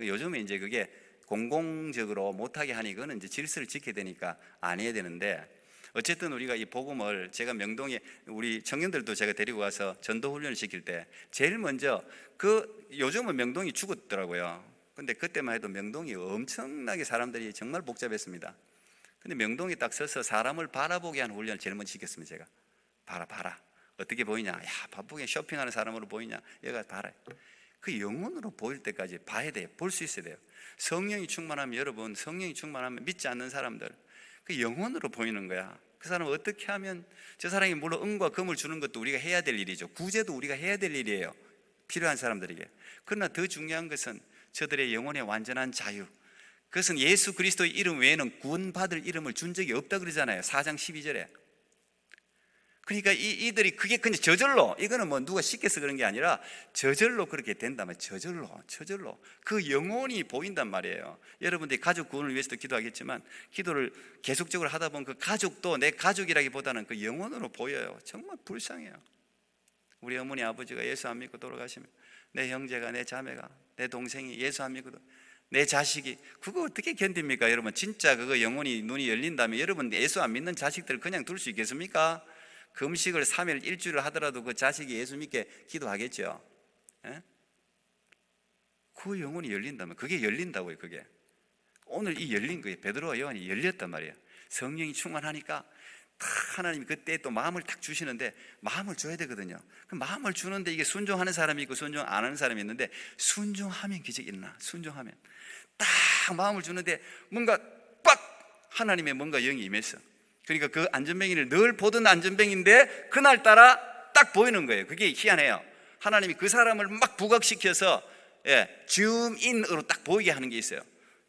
Speaker 3: 요즘에 이제 그게 공공적으로 못하게 하니 그거는 이제 질서를 지켜야 되니까 안 해야 되는데, 어쨌든 우리가 이 복음을, 제가 명동에 우리 청년들도 제가 데리고 와서 전도 훈련을 시킬 때 제일 먼저 요즘은 명동이 죽었더라고요. 근데 그때만 해도 명동이 엄청나게 사람들이 정말 복잡했습니다. 근데 명동에 딱 서서 사람을 바라보게 하는 훈련을 제일 먼저 시켰습니다. 제가 봐라 어떻게 보이냐, 야 바쁘게 쇼핑하는 사람으로 보이냐, 얘가 봐라. 그 영혼으로 보일 때까지 봐야 돼요. 볼 수 있어야 돼요. 성령이 충만하면, 여러분, 성령이 충만하면 믿지 않는 사람들, 그 영혼으로 보이는 거야. 그 사람은 어떻게 하면, 저 사람이 물론 은과 금을 주는 것도 우리가 해야 될 일이죠. 구제도 우리가 해야 될 일이에요, 필요한 사람들에게. 그러나 더 중요한 것은 저들의 영혼의 완전한 자유. 그것은 예수 그리스도의 이름 외에는 구원받을 이름을 준 적이 없다 그러잖아요, 4장 12절에. 그러니까 이들이 그게 그냥 저절로, 이거는 누가 시켜서 그런 게 아니라 저절로 그렇게 된다면, 저절로 그 영혼이 보인단 말이에요. 여러분들이 가족 구원을 위해서도 기도하겠지만, 기도를 계속적으로 하다 보면 그 가족도 내 가족이라기보다는 그 영혼으로 보여요. 정말 불쌍해요. 우리 어머니 아버지가 예수 안 믿고 돌아가시면, 내 형제가, 내 자매가, 내 동생이 예수 안 믿고, 내 자식이, 그거 어떻게 견딥니까? 여러분, 진짜 그거 영혼이 눈이 열린다면 여러분 예수 안 믿는 자식들을 그냥 둘 수 있겠습니까? 금식을 3일 일주일을 하더라도 그 자식이 예수 믿게 기도하겠죠. 예? 그 영혼이 열린다면, 그게 열린다고요. 그게 오늘 이 열린 거예요. 베드로와 요한이 열렸단 말이에요. 성령이 충만하니까 하나님이 그때 또 마음을 딱 주시는데, 마음을 줘야 되거든요. 그 마음을 주는데 이게 순종하는 사람이 있고 순종 안 하는 사람이 있는데, 순종하면 기적이 있나? 순종하면 딱 마음을 주는데 뭔가 빡 하나님의 뭔가 영이 임했어. 그러니까 그 안전뱅이를 늘 보던 안전뱅이인데 그날따라 딱 보이는 거예요. 그게 희한해요. 하나님이 그 사람을 막 부각시켜서 줌인으로 딱 보이게 하는 게 있어요.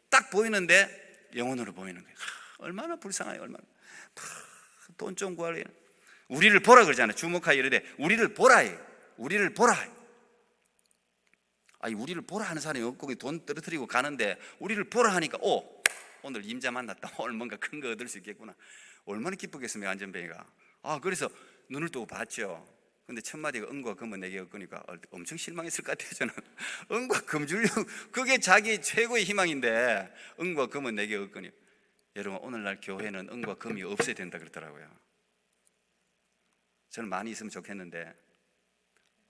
Speaker 3: 딱 보이는데 영혼으로 보이는 거예요. 얼마나 불쌍해요. 얼마나. 돈 좀 구하래요. 우리를 보라 그러잖아요. 주목하여 이르되 우리를 보라 해요. 우리를 보라 해요. 아니, 우리를 보라 하는 사람이 없고 돈 떨어뜨리고 가는데 우리를 보라 하니까 오늘 임자 만났다. 오늘 뭔가 큰 거 얻을 수 있겠구나. 얼마나 기쁘겠습니까, 안전뱅이가. 그래서 눈을 뜨고 봤죠. 근데 첫 마디가 은과 금은 내게 얻거니까 엄청 실망했을 것 같아요. 저는 은과 금 주려고, 그게 자기 최고의 희망인데 은과 금은 내게 얻거니. 여러분, 오늘날 교회는 은과 금이 없어야 된다 그러더라고요. 저는 많이 있으면 좋겠는데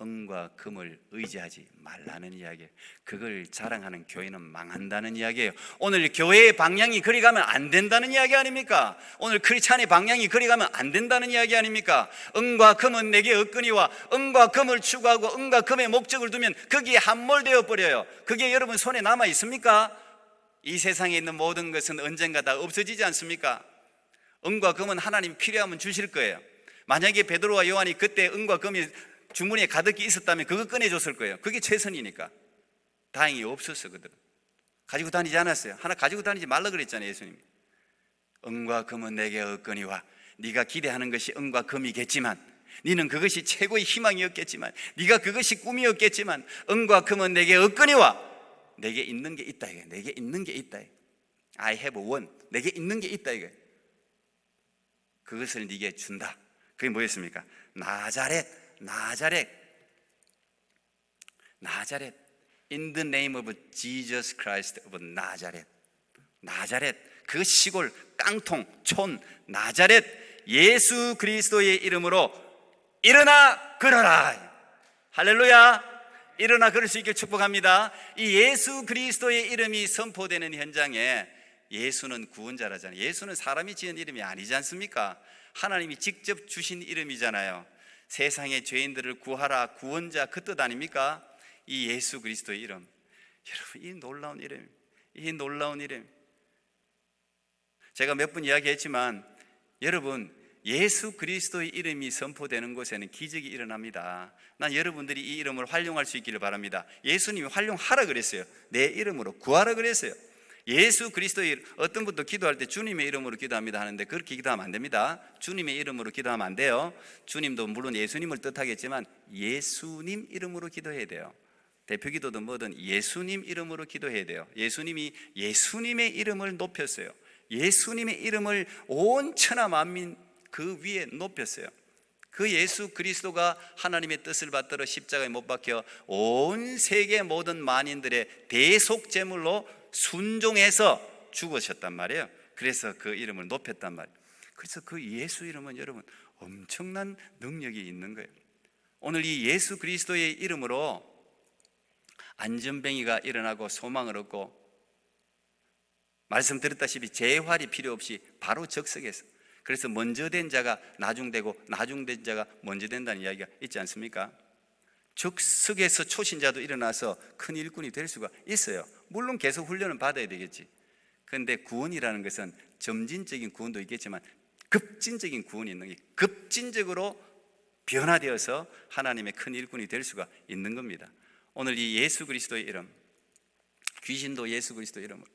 Speaker 3: 은과 금을 의지하지 말라는 이야기예요. 그걸 자랑하는 교회는 망한다는 이야기예요. 오늘 교회의 방향이 그리 가면 안 된다는 이야기 아닙니까? 오늘 크리스찬의 방향이 그리 가면 안 된다는 이야기 아닙니까? 은과 금은 내게 얻거니와, 은과 금을 추구하고 은과 금의 목적을 두면 거기에 함몰되어 버려요. 그게 여러분 손에 남아 있습니까? 이 세상에 있는 모든 것은 언젠가 다 없어지지 않습니까? 은과 금은 하나님 필요하면 주실 거예요. 만약에 베드로와 요한이 그때 은과 금이 주머니에 가득히 있었다면 그거 꺼내줬을 거예요. 그게 최선이니까. 다행히 없었어. 그들은 가지고 다니지 않았어요. 하나 가지고 다니지 말라 그랬잖아요, 예수님이. 은과 금은 내게 없거니와. 네가 기대하는 것이 은과 금이겠지만, 네는 그것이 최고의 희망이었겠지만, 네가 그것이 꿈이었겠지만, 은과 금은 내게 없거니와 내게 있는 게 있다 이게. 내게 있는 게 있다. I have one. 내게 있는 게 있다 이게. 그것을 네게 준다. 그게 뭐였습니까? 나자렛. In the name of Jesus Christ of Nazareth. 나자렛, 그 시골 깡통 촌 나자렛, 예수 그리스도의 이름으로 일어나 걸어라. 할렐루야. 일어나 걸을 수 있게 축복합니다. 이 예수 그리스도의 이름이 선포되는 현장에 예수는 구원자라잖아요. 예수는 사람이 지은 이름이 아니지 않습니까? 하나님이 직접 주신 이름이잖아요. 세상의 죄인들을 구하라, 구원자, 그 뜻 아닙니까? 이 예수 그리스도의 이름. 여러분, 이 놀라운 이름. 제가 몇 번 이야기했지만, 여러분, 예수 그리스도의 이름이 선포되는 곳에는 기적이 일어납니다. 난 여러분들이 이 이름을 활용할 수 있기를 바랍니다. 예수님이 활용하라 그랬어요. 내 이름으로 구하라 그랬어요. 예수 그리스도의, 어떤 분도 기도할 때 주님의 이름으로 기도합니다 하는데, 그렇게 기도하면 안 됩니다. 주님의 이름으로 기도하면 안 돼요. 주님도 물론 예수님을 뜻하겠지만 예수님 이름으로 기도해야 돼요. 대표 기도도 뭐든 예수님 이름으로 기도해야 돼요. 예수님이 예수님의 이름을 높였어요. 예수님의 이름을 온 천하 만민 그 위에 높였어요. 그 예수 그리스도가 하나님의 뜻을 받들어 십자가에 못 박혀 온 세계 모든 만인들의 대속제물로 순종해서 죽으셨단 말이에요. 그래서 그 이름을 높였단 말이에요. 그래서 그 예수 이름은 여러분 엄청난 능력이 있는 거예요. 오늘 이 예수 그리스도의 이름으로 안전뱅이가 일어나고 소망을 얻고, 말씀드렸다시피 재활이 필요 없이 바로 적석에서, 그래서 먼저 된 자가 나중되고 나중된 자가 먼저 된다는 이야기가 있지 않습니까? 적석에서 초신자도 일어나서 큰 일꾼이 될 수가 있어요. 물론 계속 훈련을 받아야 되겠지. 그런데 구원이라는 것은 점진적인 구원도 있겠지만 급진적인 구원이 있는 게, 급진적으로 변화되어서 하나님의 큰 일꾼이 될 수가 있는 겁니다. 오늘 이 예수 그리스도의 이름, 귀신도 예수 그리스도의 이름으로,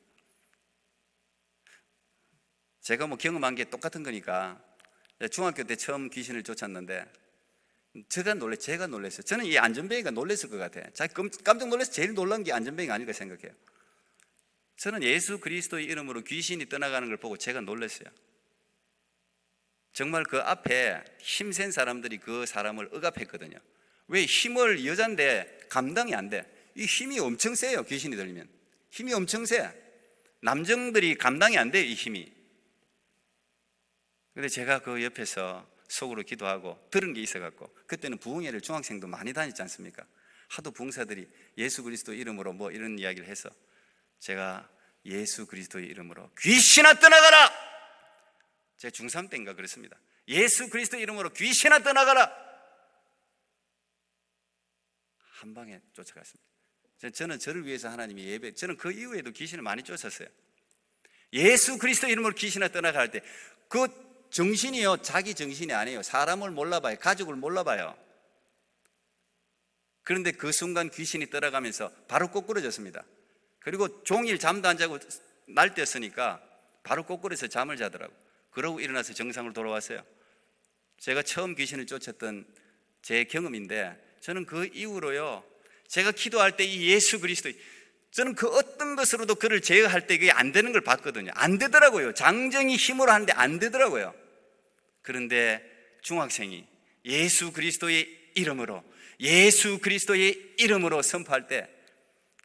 Speaker 3: 제가 경험한 게 똑같은 거니까, 중학교 때 처음 귀신을 쫓았는데 제가 놀랐어요. 저는 이 안전뱅이가 놀랐을 것 같아요. 깜짝 놀라서 제일 놀란 게 안전뱅이가 아닐까 생각해요. 저는 예수 그리스도의 이름으로 귀신이 떠나가는 걸 보고 제가 놀랐어요. 정말 그 앞에 힘센 사람들이 그 사람을 억압했거든요. 왜? 힘을, 여잔데 감당이 안 돼. 이 힘이 엄청 세요. 귀신이 들리면 힘이 엄청 세. 남정들이 감당이 안 돼요, 이 힘이. 근데 제가 그 옆에서 속으로 기도하고 들은 게 있어갖고, 그때는 부흥회를 중학생도 많이 다녔지 않습니까? 하도 부흥사들이 예수 그리스도 이름으로 뭐 이런 이야기를 해서 제가 예수 그리스도의 이름으로 귀신아 떠나가라! 제가 중3 때인가 그랬습니다. 예수 그리스도 이름으로 귀신아 떠나가라! 한 방에 쫓아갔습니다. 저는 저를 위해서 하나님이 저는 그 이후에도 귀신을 많이 쫓았어요. 예수 그리스도 이름으로 귀신아 떠나갈 때 그 정신이요, 자기 정신이 아니에요. 사람을 몰라봐요. 가족을 몰라봐요. 그런데 그 순간 귀신이 떠나가면서 바로 꼬꾸러졌습니다. 그리고 종일 잠도 안 자고 날 때였으니까 바로 꼬꾸러서 잠을 자더라고. 그러고 일어나서 정상으로 돌아왔어요. 제가 처음 귀신을 쫓았던 제 경험인데, 저는 그 이후로요, 제가 기도할 때 이 예수 그리스도, 저는 그 어떤 것으로도 그를 제어할 때 그게 안 되는 걸 봤거든요. 안 되더라고요. 장정이 힘으로 하는데 안 되더라고요. 그런데 중학생이 예수 그리스도의 이름으로, 예수 그리스도의 이름으로 선포할 때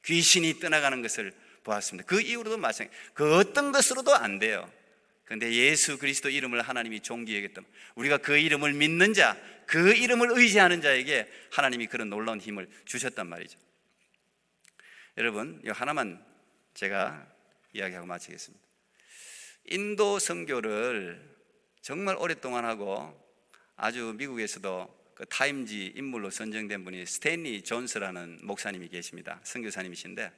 Speaker 3: 귀신이 떠나가는 것을 보았습니다. 그 이후로도 마찬가지예요. 그 어떤 것으로도 안 돼요. 그런데 예수 그리스도 이름을 하나님이 존귀히 여겼던, 우리가 그 이름을 믿는 자, 그 이름을 의지하는 자에게 하나님이 그런 놀라운 힘을 주셨단 말이죠. 여러분, 이 하나만 제가 이야기하고 마치겠습니다. 인도 선교를 정말 오랫동안 하고 아주 미국에서도 그 타임지 인물로 선정된 분이 스탠리 존스라는 목사님이 계십니다. 선교사님이신데,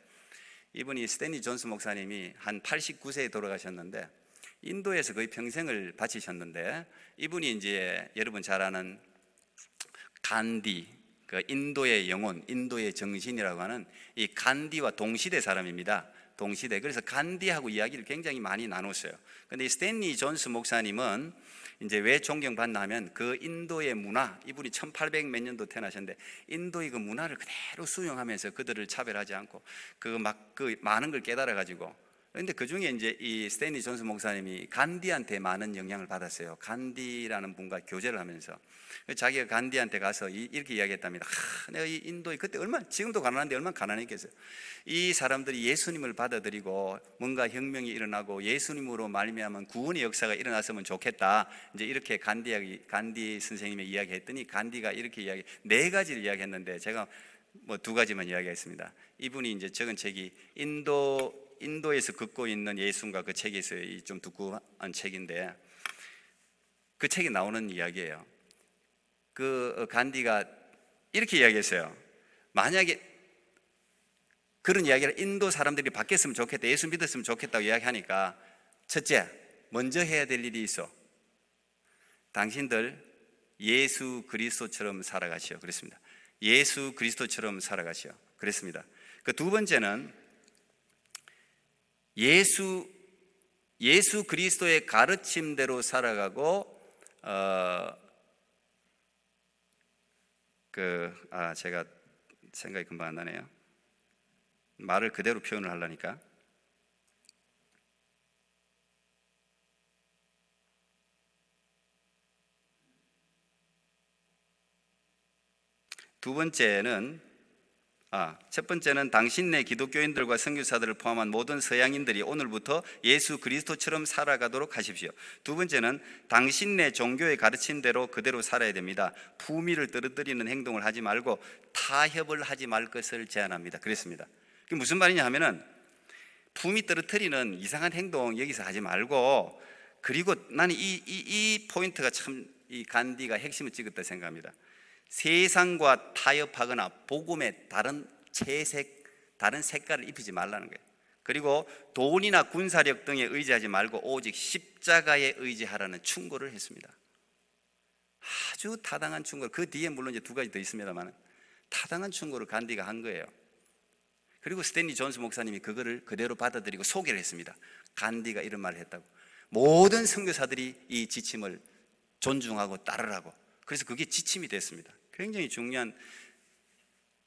Speaker 3: 이분이 스탠리 존스 목사님이 한 89세에 돌아가셨는데 인도에서 거의 평생을 바치셨는데, 이분이 이제 여러분 잘 아는 간디, 그 인도의 영혼, 인도의 정신이라고 하는 이 간디와 동시대 사람입니다. 동시대. 그래서 간디하고 이야기를 굉장히 많이 나눴어요. 근데 이 스탠리 존스 목사님은 이제 왜 존경받나 하면 그 인도의 문화, 이분이 1800 몇 년도 태어나셨는데 인도의 그 문화를 그대로 수용하면서 그들을 차별하지 않고 그 많은 걸 깨달아 가지고. 그런데 그 중에 이제 이 스탠리 존스 목사님이 간디한테 많은 영향을 받았어요. 간디라는 분과 교제를 하면서 자기가 간디한테 가서 이렇게 이야기했답니다. 내가 이 인도에 그때 지금도 가난한데 얼마나 가난했겠어요. 이 사람들이 예수님을 받아들이고 뭔가 혁명이 일어나고 예수님으로 말미암은 구원의 역사가 일어났으면 좋겠다. 이제 이렇게 간디 선생님이 이야기했더니 간디가 이렇게 4가지를 이야기했는데 제가 뭐 2가지만 이야기했습니다. 이분이 이제 적은 책이 인도에서 긋고 있는 예수가 그 책이 있어요. 이 좀 두꺼운 책인데 그 책에 나오는 이야기예요. 그 간디가 이렇게 이야기했어요. 만약에 그런 이야기를 인도 사람들이 바뀌었으면 좋겠다, 예수 믿었으면 좋겠다고 이야기하니까 첫째, 먼저 해야 될 일이 있어. 당신들 예수 그리스도처럼 살아가시오. 그랬습니다. 예수 그리스도처럼 살아가시오. 그랬습니다. 그 2번째는 예수 그리스도의 가르침대로 살아가고 제가 생각이 금방 안 나네요. 말을 그대로 표현을 하려니까. 첫 번째는 당신네 기독교인들과 선교사들을 포함한 모든 서양인들이 오늘부터 예수 그리스도처럼 살아가도록 하십시오. 2번째는 당신네 종교의 가르침대로 그대로 살아야 됩니다. 품위를 떨어뜨리는 행동을 하지 말고 타협을 하지 말 것을 제안합니다. 그랬습니다. 그게 무슨 말이냐 하면은 품위 떨어뜨리는 이상한 행동 여기서 하지 말고, 그리고 나는 이 포인트가 참 이 간디가 핵심을 찍었다 생각합니다. 세상과 타협하거나 복음의 다른 채색, 다른 색깔을 입히지 말라는 거예요. 그리고 돈이나 군사력 등에 의지하지 말고 오직 십자가에 의지하라는 충고를 했습니다. 아주 타당한 충고. 그 뒤에 물론 이제 2가지 더 있습니다만 타당한 충고를 간디가 한 거예요. 그리고 스탠리 존스 목사님이 그거를 그대로 받아들이고 소개를 했습니다. 간디가 이런 말을 했다고. 모든 선교사들이 이 지침을 존중하고 따르라고. 그래서 그게 지침이 됐습니다. 굉장히 중요한,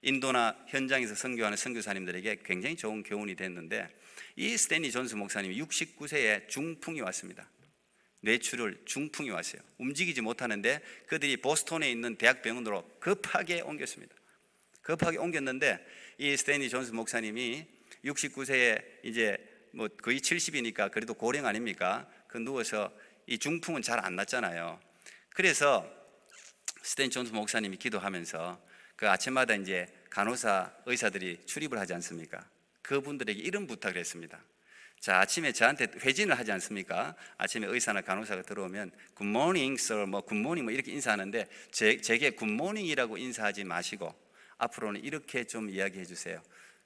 Speaker 3: 인도나 현장에서 선교하는 선교사님들에게 굉장히 좋은 교훈이 됐는데, 이 스탠리 존스 목사님이 69세에 중풍이 왔습니다. 뇌출혈 중풍이 왔어요. 움직이지 못하는데 그들이 보스턴에 있는 대학병원으로 급하게 옮겼습니다. 급하게 옮겼는데 이 스탠리 존스 목사님이 69세에 이제 뭐 거의 70이니까 그래도 고령 아닙니까? 그 누워서 이 중풍은 잘 안 낫잖아요. 그래서 스탠리 존스 목사님이 기도하면서 그 아침마다 이제 간호사, 의사들이 출입을 하지 않습니까? 그분들에게 이런 부탁을 했습니다. 자, 아침에 저한테 회진을 하지 않습니까? 아침에 의사나 간호사가 들어오면 Good morning, sir, Good morning 이렇게 인사하는데 제게 Good morning이라고 인사하지 마시고 앞으로는 이렇게 좀 이야기해 주세요.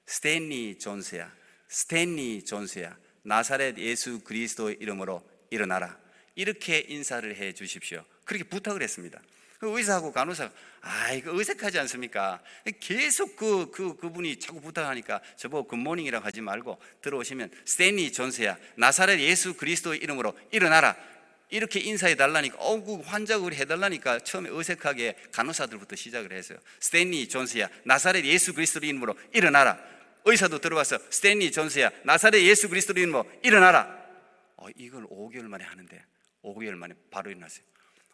Speaker 3: 스탠리 존스야, 스탠리 존스야, 나사렛 예수 그리스도의 이름으로 일어나라. 이렇게 인사를 해 주십시오. 그렇게 부탁을 했습니다. 그 의사하고 간호사가 이거 어색하지 않습니까? 계속 그분이 자꾸 부탁하니까 저보고 굿모닝이라고 하지 말고 들어오시면 스탠리 존스야, 나사렛 예수 그리스도의 이름으로 일어나라. 이렇게 인사해 달라니까 그 환자를 해달라니까 처음에 어색하게 간호사들부터 시작을 했어요. 스탠리 존스야, 나사렛 예수 그리스도의 이름으로 일어나라. 의사도 들어와서 스탠리 존스야, 나사렛 예수 그리스도의 이름으로 일어나라. 이걸 5개월 만에 하는데 5개월 만에 바로 일어났어요.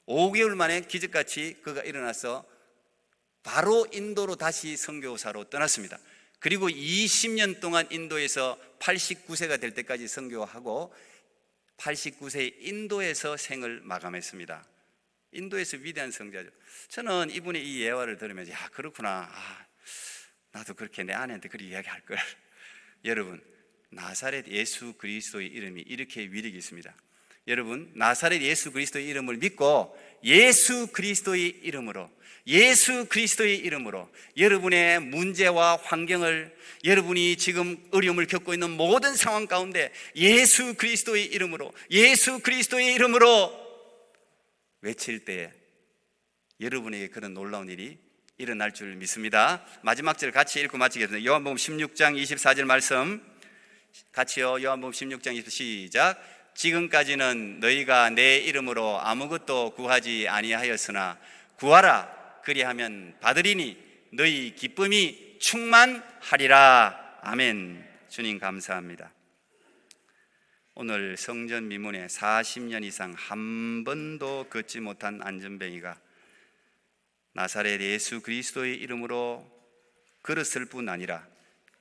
Speaker 3: 5개월 만에 기적같이 그가 일어나서 바로 인도로 다시 선교사로 떠났습니다. 그리고 20년 동안 인도에서 89세가 될 때까지 선교하고 89세에 인도에서 생을 마감했습니다. 인도에서 위대한 성자죠. 저는 이분의 이 예화를 들으면서 그렇구나. 나도 그렇게 내 아내한테 그렇게 이야기할 걸. 여러분, 나사렛 예수 그리스도의 이름이 이렇게 위력이 있습니다. 여러분, 나사렛 예수 그리스도의 이름을 믿고 예수 그리스도의 이름으로 여러분의 문제와 환경을, 여러분이 지금 어려움을 겪고 있는 모든 상황 가운데 예수 그리스도의 이름으로 외칠 때에 여러분에게 그런 놀라운 일이 일어날 줄 믿습니다. 마지막 절 같이 읽고 마치겠습니다. 요한복음 16장 24절 말씀 같이요. 요한복음 16장 시작. 지금까지는 너희가 내 이름으로 아무것도 구하지 아니하였으나 구하라 그리하면 받으리니 너희 기쁨이 충만하리라. 아멘. 주님 감사합니다. 오늘 성전 미문에 40년 이상 한 번도 걷지 못한 안전뱅이가 나사렛 예수 그리스도의 이름으로 걸었을 뿐 아니라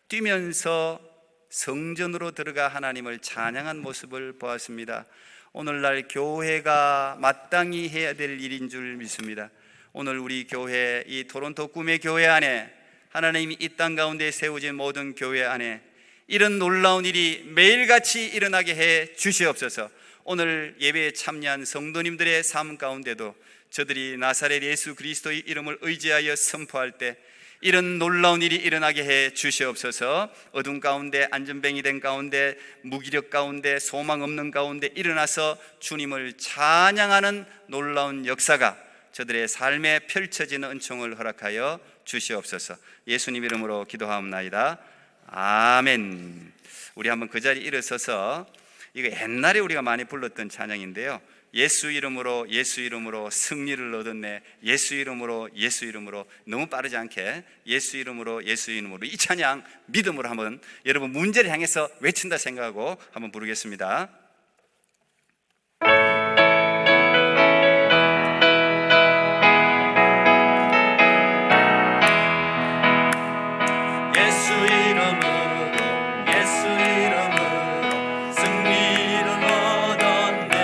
Speaker 3: 뛰면서 성전으로 들어가 하나님을 찬양한 모습을 보았습니다. 오늘날 교회가 마땅히 해야 될 일인 줄 믿습니다. 오늘 우리 교회, 이 토론토 꿈의 교회 안에 하나님이 이 땅 가운데 세우진 모든 교회 안에 이런 놀라운 일이 매일같이 일어나게 해 주시옵소서. 오늘 예배에 참여한 성도님들의 삶 가운데도 저들이 나사렛 예수 그리스도의 이름을 의지하여 선포할 때 이런 놀라운 일이 일어나게 해 주시옵소서. 어둠 가운데, 안전뱅이 된 가운데, 무기력 가운데, 소망 없는 가운데 일어나서 주님을 찬양하는 놀라운 역사가 저들의 삶에 펼쳐지는 은총을 허락하여 주시옵소서. 예수님 이름으로 기도하옵나이다. 아멘. 우리 한번 그 자리에 일어서서, 이거 옛날에 우리가 많이 불렀던 찬양인데요, 예수 이름으로 예수 이름으로 승리를 얻었네, 예수 이름으로 예수 이름으로, 너무 빠르지 않게 예수 이름으로 예수 이름으로, 이 찬양 믿음으로 한번 여러분 문제를 향해서 외친다 생각하고 한번 부르겠습니다. 예수 이름으로 예수 이름으로 승리를 얻었네,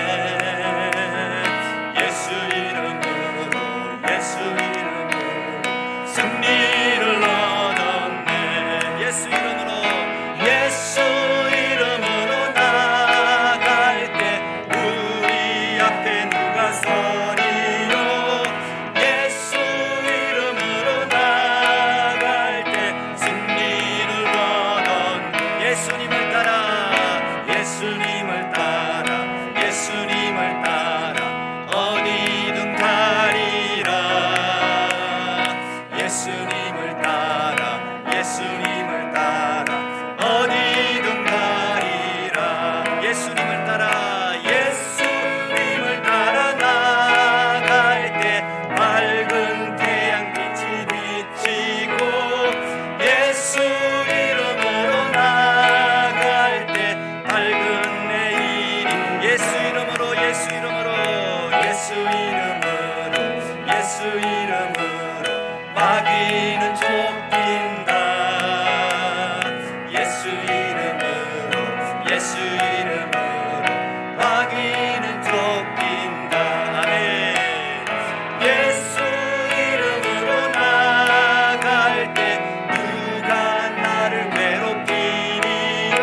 Speaker 3: 예수 이름으로 예수 이름으로 승리를 얻었네. 예수 이름으로 예수 이름으로 나갈 때 우리 앞에 누가 서리요. 예수 이름으로 나갈 때 승리를 얻었네. 예수님을 따라 예수님을 따라 예수님을 따라 어디든 가리라. 예수님을 따라 예수님을 따라 어디든 가리라. 예수님을 따라 예수님을 따라 나갈 때 밝은 태양빛이 비치고, 예수 이름으로 나갈 때 밝은 내일이. 예수 이름으로 예수 이름으로 예수 이름으로 예수 이름으로 마귀는 쫓긴다. 예수 이름으로 예수 이름으로 마귀는 쫓긴다. 아멘. 예수 이름으로 나갈 때 누가 나를 괴롭히리요.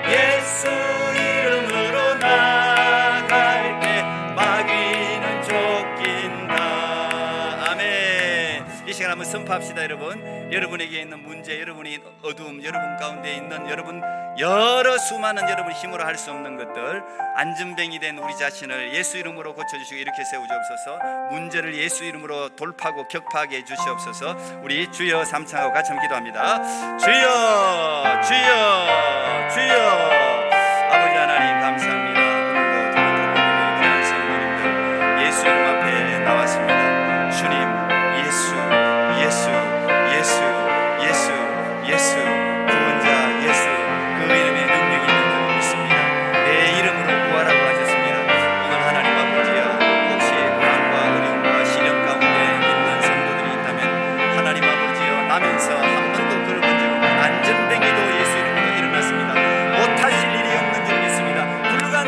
Speaker 3: 예수 이름으로 나갈 때 마귀는 쫓긴다. 아멘. 이 시간 한번 선포합시다. 여러분에게 있는 문제, 여러분이 어두움, 여러분 가운데 있는 여러분 여러 수많은 여러분 힘으로 할 수 없는 것들, 안전뱅이 된 우리 자신을 예수 이름으로 고쳐주시고 이렇게 세우시옵소서. 문제를 예수 이름으로 돌파하고 격파하게 해주시옵소서. 우리 주여 삼창하고 같이 한번 기도합니다. 주여 주여 주여. 아버지 하나님 감사합니다. 오늘도 토론토 귀한 성도님들 예수 이름 앞에 나왔습니다. 주님, 예수 예수 예수 예수 예수 구원자 예수, 그 이름에 능력이 있는 줄 믿습니다. 내 이름으로 구하라고 하셨습니다. 오늘 하나님 아버지여, 혹시 고난과 어려움과 시련 가운데 있는 성도들이 있다면 하나님 아버지여, 나면서 한 번도 그를 본 적 없는 안전뱅이도 예수 이름으로 일어났습니다. 못하실 일이 없는 줄 믿습니다. 불가능한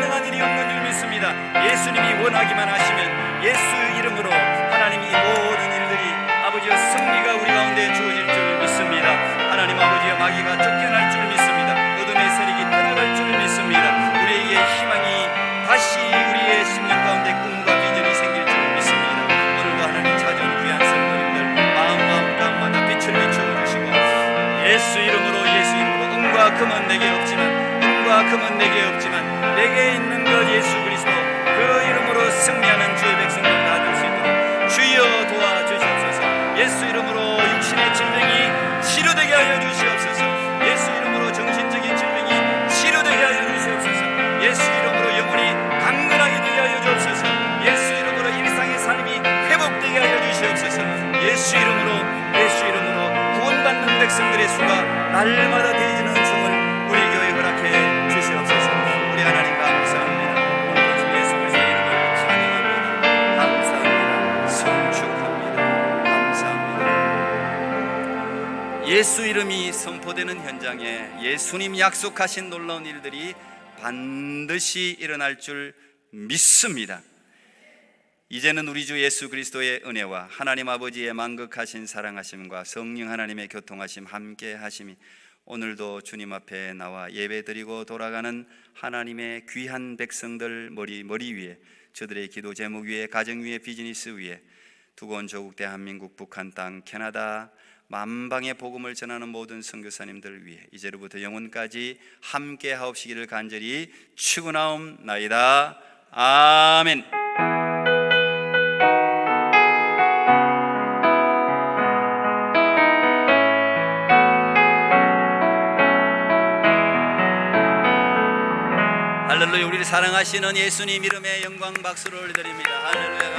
Speaker 3: 백성들의 수가 날마다 더해지는 은총을 우리 교회에 허락해 주시옵소서. 우리 하나님 감사합니다. 오늘도 주 예수 그리스도의 이름을 찬양합니다. 감사합니다. 송축합니다. 감사합니다. 예수 이름이 선포되는 현장에 예수님 약속하신 놀라운 일들이 반드시 일어날 줄 믿습니다. 이제는 우리 주 예수 그리스도의 은혜와 하나님 아버지의 만극하신 사랑하심과 성령 하나님의 교통하심 함께 하심이 오늘도 주님 앞에 나와 예배드리고 돌아가는 하나님의 귀한 백성들 머리 위에, 저들의 기도 제목 위에, 가정 위에, 비즈니스 위에, 두고 온 조국 대한민국, 북한 땅, 캐나다 만방의 복음을 전하는 모든 선교사님들 위해 이제로부터 영원까지 함께 하옵시기를 간절히 축원하옵나이다. 아멘. 할렐루야. 우리를 사랑하시는 예수님 이름에 영광 박수를 올려드립니다. 할렐루야.